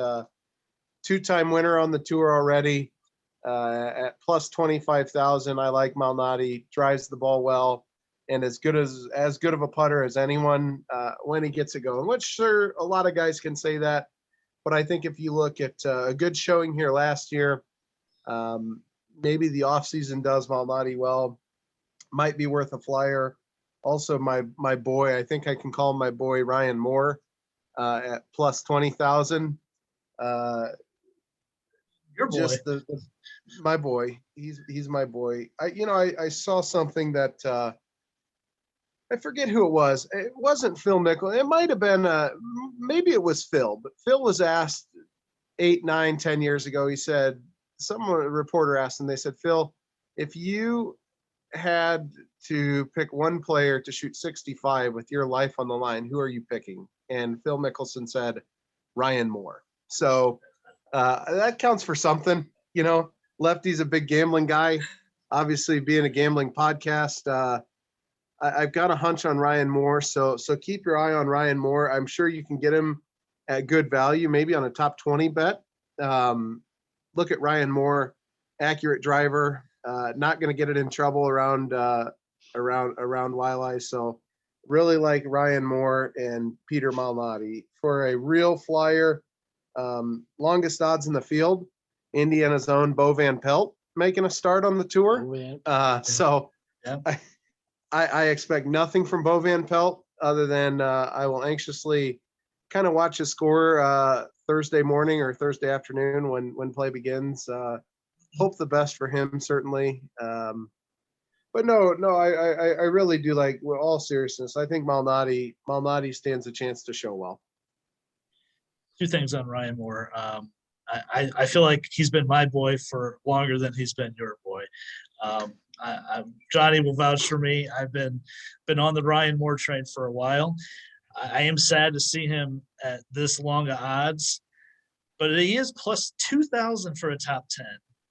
2-time winner on the tour already at plus 25,000. I like Malnati, drives the ball well, and as good of a putter as anyone when he gets it going, which sure, a lot of guys can say that. But I think if you look at a good showing here last year, maybe the offseason does Malnati well, might be worth a flyer. Also, my boy, I think I can call him my boy, Ryan Moore, at plus 20,000. Your boy. Just my boy. He's my boy. I saw something that I forget who it was. It wasn't Phil Mickelson. It might have been maybe it was Phil, but Phil was asked 8, 9, 10 years ago. He said, a reporter asked him, they said, Phil, if you had to pick one player to shoot 65 with your life on the line, who are you picking? And Phil Mickelson said, Ryan Moore. So that counts for something. Lefty's a big gambling guy. Obviously, being a gambling podcast, I've got a hunch on Ryan Moore. So keep your eye on Ryan Moore. I'm sure you can get him at good value, maybe on a top 20 bet. Look at Ryan Moore, accurate driver, not going to get it in trouble around Wiley. So really like Ryan Moore and Peter Malmati for a real flyer. Longest odds in the field, Indiana's own Bo Van Pelt making a start on the tour. So yeah. I expect nothing from Bo Van Pelt other than I will anxiously kind of watch his score Thursday morning or Thursday afternoon when play begins. Hope the best for him, certainly. But no, I really do like, with all seriousness, I think Malnati stands a chance to show well. Two things on Ryan Moore. I feel like he's been my boy for longer than he's been your boy. Johnny will vouch for me. I've been on the Ryan Moore train for a while. I am sad to see him at this long of odds, but he is plus 2,000 for a top 10.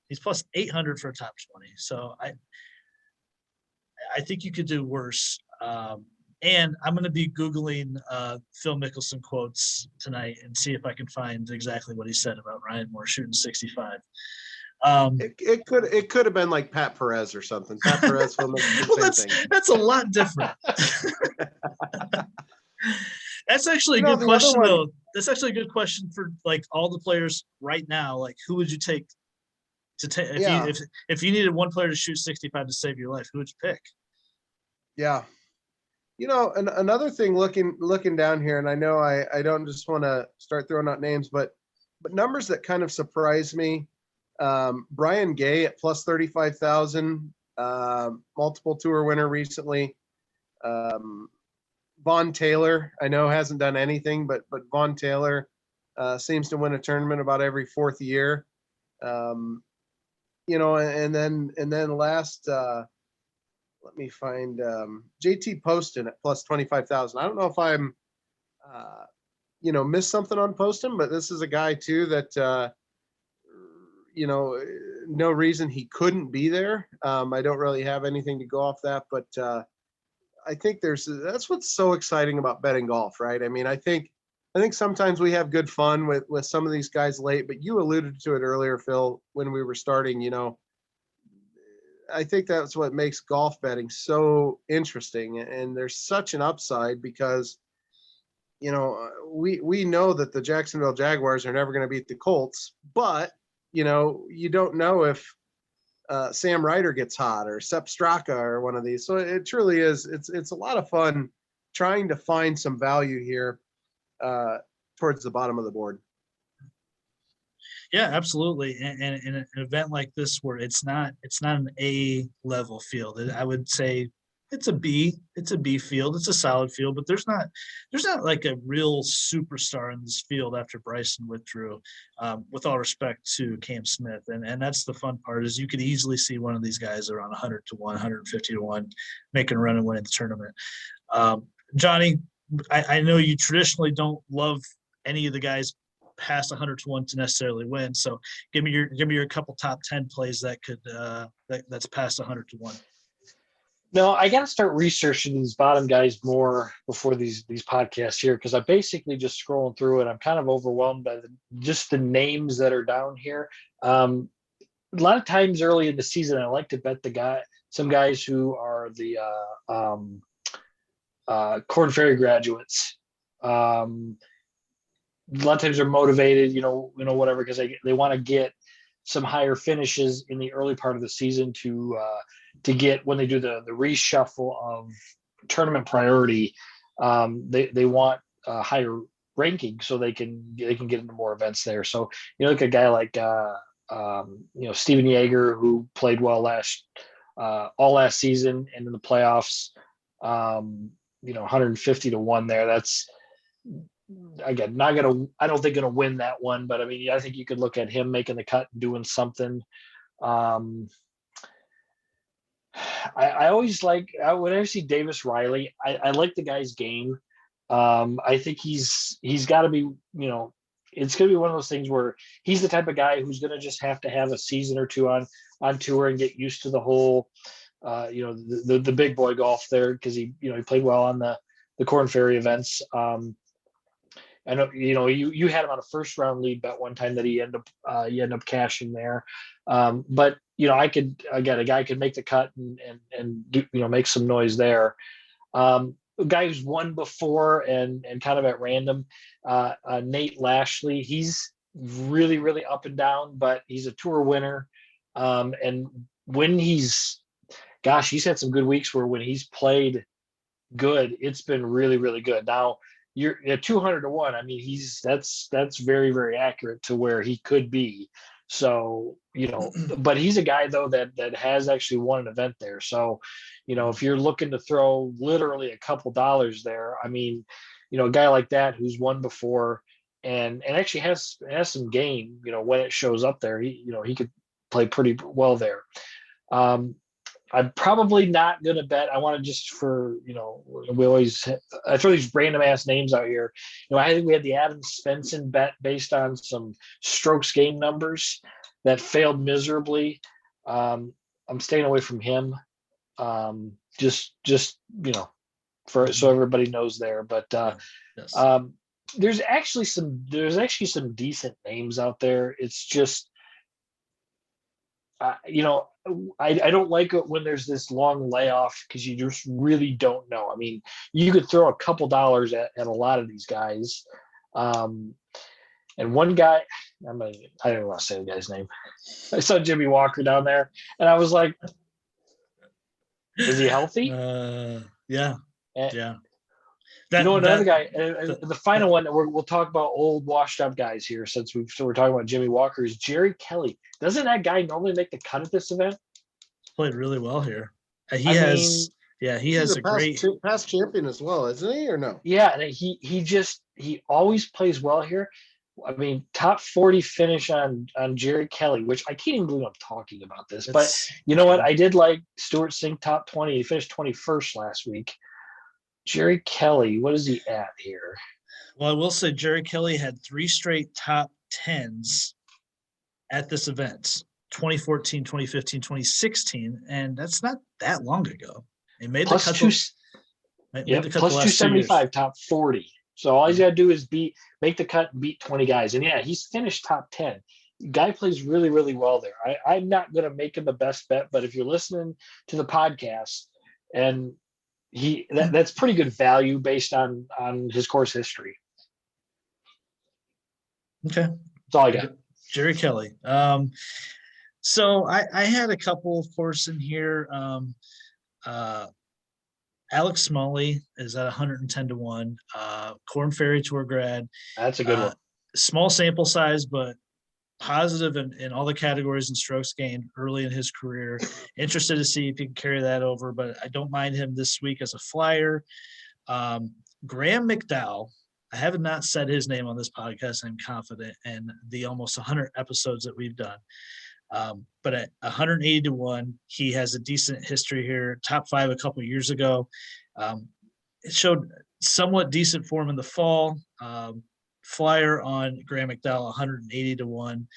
He's plus 800 for a top 20. So I think you could do worse. And I'm going to be Googling Phil Mickelson quotes tonight and see if I can find exactly what he said about Ryan Moore shooting 65. It could have been like Pat Perez or something. Pat Perez, Phil Mickelson, well, same thing. That's a lot different. That's actually a good question, though. That's actually a good question for like all the players right now. Like, who would you take to take if you needed one player to shoot 65 to save your life? Who would you pick? Yeah. Another thing looking down here, and I know I don't just want to start throwing out names, but numbers that kind of surprise me. Brian Gay at plus 35,000, multiple tour winner recently. Vaughn Taylor, I know hasn't done anything, but Vaughn Taylor seems to win a tournament about every fourth year. And then last. Let me find JT Poston at plus 25,000. I don't know if I'm, missed something on Poston, but this is a guy too that, no reason he couldn't be there. I don't really have anything to go off that, but I think that's what's so exciting about betting golf, right? I mean, I think sometimes we have good fun with some of these guys late, but you alluded to it earlier, Phil, when we were starting, I think that's what makes golf betting so interesting. And there's such an upside because, we know that the Jacksonville Jaguars are never going to beat the Colts, but, you don't know if Sam Ryder gets hot or Sepp Straka or one of these. So it truly is. It's a lot of fun trying to find some value here towards the bottom of the board. Yeah, absolutely. And in an event like this where it's not an A level field, I would say it's a B field. It's a solid field, but there's not like a real superstar in this field after Bryson withdrew, with all respect to Cam Smith. And that's the fun part is you could easily see one of these guys around 100 to 1, 150 to 1, making a run and winning the tournament. Johnny, I know you traditionally don't love any of the guys past 100 to 1 to necessarily win. So give me your couple top 10 plays that could that's past 100 to 1. No, I got to start researching these bottom guys more before these podcasts here, because I'm basically just scrolling through it. I'm kind of overwhelmed by just the names that are down here. A lot of times early in the season, I like to bet some guys who are the Corn Ferry graduates. A lot of times they're motivated, whatever, because they want to get some higher finishes in the early part of the season to get, when they do the reshuffle of tournament priority, they want a higher ranking so they can get into more events there. So look at a guy like Steven Yeager, who played well all last season and in the playoffs. 150 to 1 there. That's, again, I don't think gonna win that one, but I mean, I think you could look at him making the cut and doing something. I always when I see Davis Riley, I like the guy's game. I think he's got to be, it's going to be one of those things where he's the type of guy who's going to just have to have a season or two on tour and get used to the whole the big boy golf there, because he played well on the Corn Ferry events. I know, you had him on a first round lead bet one time that he ended up cashing there. But a guy could make the cut and do, make some noise there. A guy who's won before and kind of at random, Nate Lashley. He's really, really up and down, but he's a tour winner. And when he's had some good weeks where when he's played good, it's been really, really good. Now you're at 200 to 1. I mean, that's very, very accurate to where he could be. So, but he's a guy though that has actually won an event there. So, if you're looking to throw literally a couple dollars there, I mean, a guy like that who's won before and actually has some game, when it shows up there, he could play pretty well there. I'm probably not going to bet. I want to just I throw these random ass names out here. I think we had the Adam Svensson bet based on some strokes game numbers that failed miserably. I'm staying away from him. Just so everybody knows there. But Yes. there's actually some decent names out there. It's just, I don't like it when there's this long layoff because you just really don't know. I mean, you could throw a couple dollars at a lot of these guys. And one guy, I don't want to say the guy's name. I saw Jimmy Walker down there, and I was like, "Is he healthy?" Yeah. And, Yeah. Another guy, the final one that we'll talk about old washed up guys here, since we're talking about Jimmy Walker, is Jerry Kelly. Doesn't that guy normally make the cut at this event? Played really well here. He has a great past champion as well, isn't he, or no? Yeah, and he always plays well here. I mean, top 40 finish on Jerry Kelly, which I can't even believe I'm talking about this. But you know what? I did like Stuart Sink top 20. He finished 21st last week. Jerry Kelly, what is he at here? Well, I will say Jerry Kelly had 3 straight top 10s at this event, 2014, 2015, 2016, and that's not that long ago. He made plus the cut. Plus 275 top 40. So all he's got to do is make the cut and beat 20 guys. And he's finished top 10. Guy plays really, really well there. I'm not going to make him the best bet, but if you're listening to the podcast, and that's pretty good value based on his course history. Okay. That's all I got. Jerry Kelly. So I had a couple, of course, in here. Alex Smalley is at 110 to 1. Corn Ferry Tour grad. That's a good one. Small sample size, but positive in all the categories and strokes gained early in his career. Interested to see if he can carry that over, but I don't mind him this week as a flyer. Graham Mcdowell, I have not said his name on this podcast. I'm confident in the almost 100 episodes that we've done. But at 180 to 1, he has a decent history here. Top 5 a couple years ago. It showed somewhat decent form in the fall. Flyer on Graham McDowell, 180 to 1.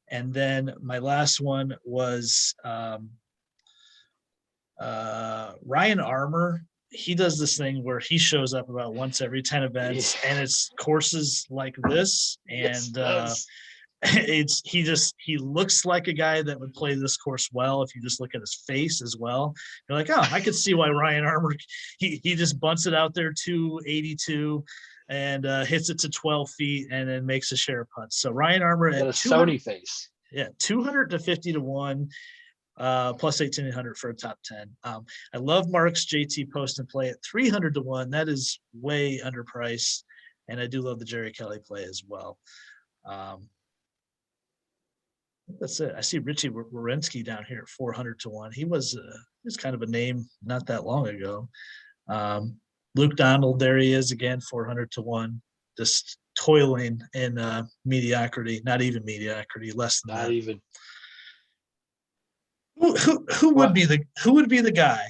And then my last one was Ryan Armour. He does this thing where he shows up about once every 10 events, and it's courses like this. And he looks like a guy that would play this course well if you just look at his face as well. You're like, oh, I could see why Ryan Armour, he just bunts it out there 282 and hits it to 12 feet and then makes a share of putts. So Ryan Armour at a Sony face. Yeah, 250 to 1, plus 1,800 for a top 10. I love Mark's JT post and play at 300 to 1. That is way underpriced, and I do love the Jerry Kelly play as well. That's it. I see Richie Wierenski down here at 400 to 1. He was kind of a name not that long ago. Luke Donald, there he is again, 400 to 1, just toiling in mediocrity, not even mediocrity, less than not that. Even. Who would be the guy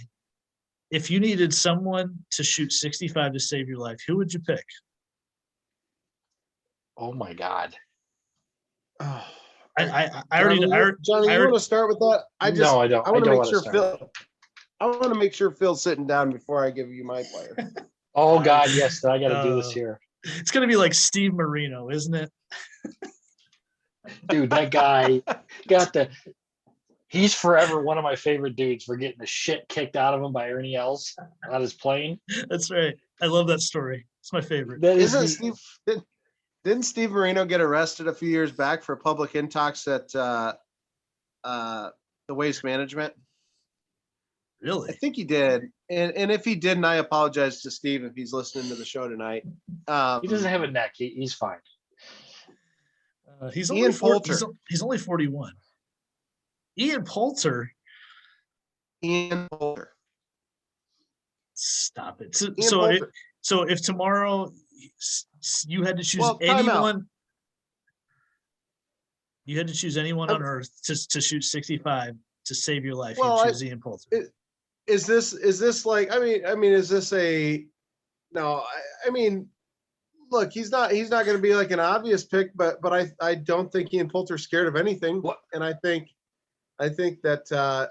if you needed someone to shoot 65 to save your life? Who would you pick? Oh my God. I already know. Johnny, you want to start with that? No, I don't. I want to make sure Phil. I want to make sure Phil's sitting down before I give you my player. Oh God, yes, I got to do this here, It's gonna be like Steve Marino, isn't it? dude. That guy got the. He's forever one of my favorite dudes for getting the shit kicked out of him by Ernie Els on his plane. That's right. I love that story. It's my favorite. That is Isn't Steve? Didn't Steve Marino get arrested a few years back for public intox at the Waste Management? I Really? think he did. And if he didn't, I apologize to Steve if he's listening to the show tonight. he doesn't have a neck. He's fine. He's Ian only Poulter. he's only 41. Ian Poulter. Ian Poulter. Stop it. Ian Poulter. So if tomorrow you had to choose Well, time out. anyone, you had to choose anyone on earth to shoot 65 to save your life, Well, you choose Ian Poulter. Is this like, I mean, is this a, no, I mean, look, he's not going to be like an obvious pick, but I don't think Ian Poulter's scared of anything. What? And I think that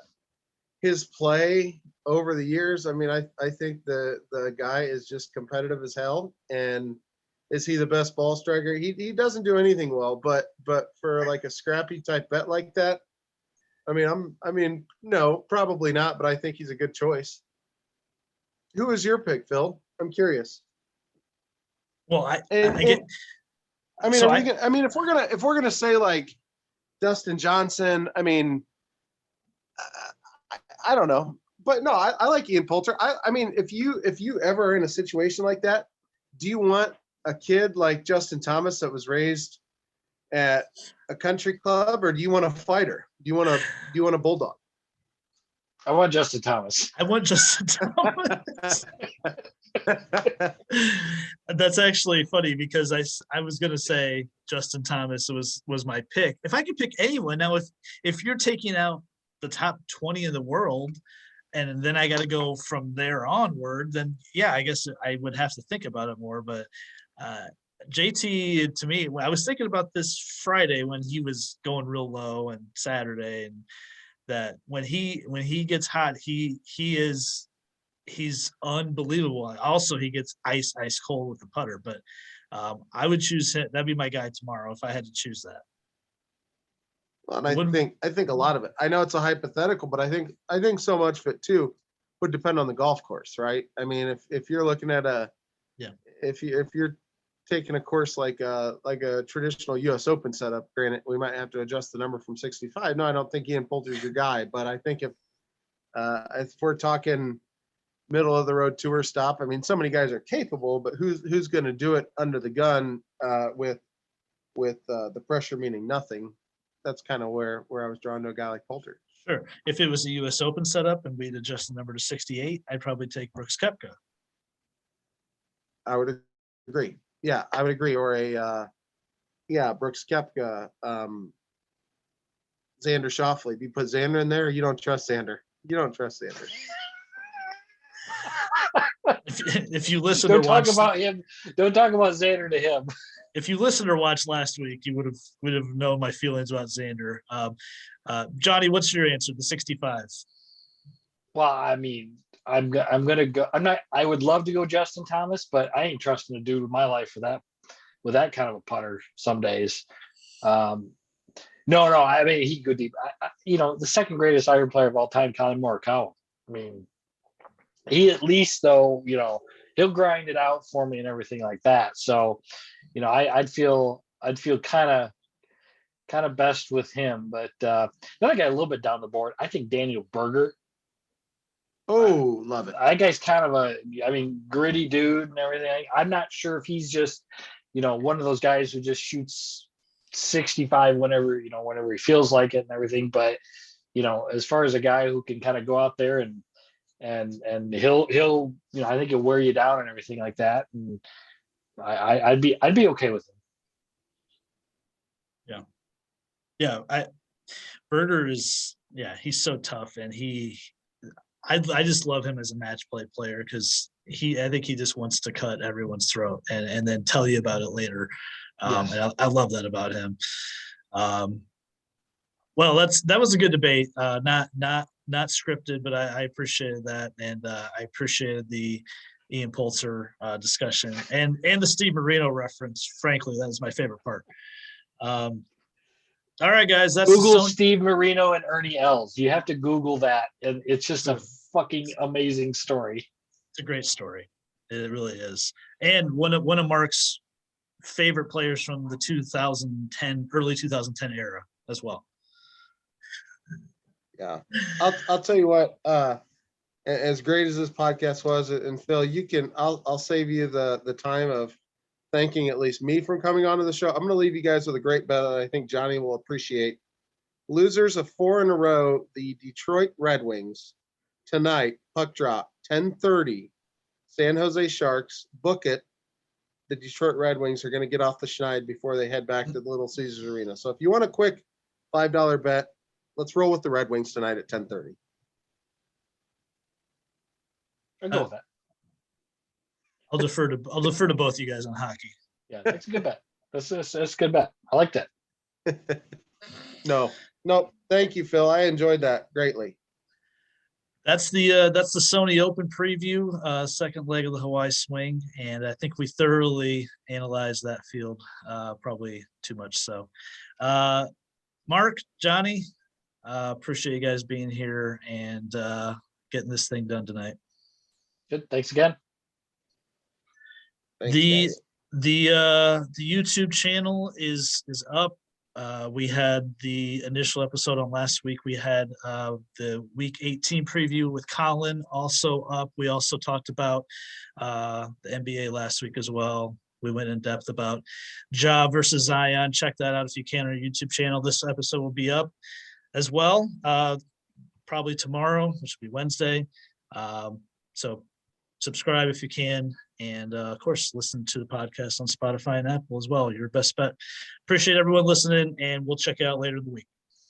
his play over the years, I mean, I think the guy is just competitive as hell. And is he the best ball striker? He doesn't do anything well, but for like a scrappy type bet like that, I mean, no, probably not, but I think he's a good choice. Who is your pick, Phil? I'm curious. Well, I mean, so if we're gonna say like Dustin Johnson, I mean, I don't know, but no, I like Ian Poulter. I mean, if you ever are in a situation like that, do you want a kid like Justin Thomas that was raised at a country club, or do you want a fighter? Do you want a bulldog? I want Justin Thomas. I want Justin Thomas. That's actually funny because I was gonna say Justin Thomas was my pick. If I could pick anyone now, if you're taking out the top 20 in the world, and then I got to go from there onward, then yeah, I guess I would have to think about it more. But JT, to me, I was thinking about this Friday when he was going real low, and Saturday, and that when he gets hot, he's unbelievable. Also, he gets ice cold with the putter. But I would choose him. That'd be my guy tomorrow if I had to choose that. Well, and I think a lot of it. I know it's a hypothetical, but I think so much of it too would depend on the golf course, right? I mean, if you're looking at if you're taking a course like a traditional U.S. Open setup, granted, we might have to adjust the number from 65. No, I don't think Ian Poulter's your guy, but I think if we're talking middle of the road tour stop, I mean, so many guys are capable, but who's going to do it under the gun with the pressure meaning nothing? That's kind of where I was drawn to a guy like Poulter. Sure. If it was a U.S. Open setup and we'd adjust the number to 68, I'd probably take Brooks Koepka. I would agree. Yeah, I would agree. Or Brooks Koepka, Xander Schauffele. Do you put Xander in there, or you don't trust Xander? You don't trust Xander. If you listen Don't or talk watch, about him. Don't talk about Xander to him. If you listened or watched last week, you would have known my feelings about Xander. Johnny, what's your answer? The 65. Well, I mean, I'm gonna go. I would love to go Justin Thomas, but I ain't trusting a dude with my life for that, with that kind of a putter some days. No, I mean, he could go deep. The second greatest iron player of all time, Colin Morikawa. I mean, he at least, though, he'll grind it out for me and everything like that. So, I'd feel kind of best with him. But then I got a little bit down the board. I think Daniel Berger. Oh, love it. That guy's kind of gritty dude and everything. I'm not sure if he's just, one of those guys who just shoots 65 whenever he feels like it and everything. But, as far as a guy who can kind of go out there and he'll I think he'll wear you down and everything like that. And I'd be okay with him. Yeah. Berger is, he's so tough, and I just love him as a match play player because I think he just wants to cut everyone's throat and then tell you about it later. Yes. And I love that about him. Well, that was a good debate. Not not scripted, but I appreciated that, and I appreciated the Ian Poulter discussion and the Steve Marino reference. Frankly, that is my favorite part. All right, guys, that's Google Steve Marino and Ernie Els. You have to Google that, and it's just a fucking amazing story. It's a great story. It really is. And one of Mark's favorite players from the early 2010 era as well. Yeah, I'll tell you what. As great as this podcast was, and Phil, I'll save you the time of thanking at least me from coming onto the show. I'm going to leave you guys with a great bet that I think Johnny will appreciate. Losers of 4 in a row, the Detroit Red Wings tonight. Puck drop 10:30. San Jose Sharks. Book it. The Detroit Red Wings are going to get off the schneid before they head back to the Little Caesars Arena. So if you want a quick $5 bet, let's roll with the Red Wings tonight at 10:30. I'll go with that. I'll defer to both you guys on hockey. Yeah, that's a good bet. That's a good bet. I like that. No, thank you, Phil. I enjoyed that greatly. That's the Sony Open preview, second leg of the Hawaii swing, and I think we thoroughly analyzed that field, probably too much so. Mark, Johnny, appreciate you guys being here and getting this thing done tonight. Good. Thanks again. Thanks, the YouTube channel is up. We had the initial episode on last week. We had the week 18 preview with Colin also up. We also talked about the NBA last week as well. We went in depth about Ja versus Zion. Check that out if you can on our YouTube channel. This episode will be up as well, probably tomorrow, which will be Wednesday. So subscribe if you can. And of course, listen to the podcast on Spotify and Apple as well. Your best bet. Appreciate everyone listening, and we'll check you out later in the week.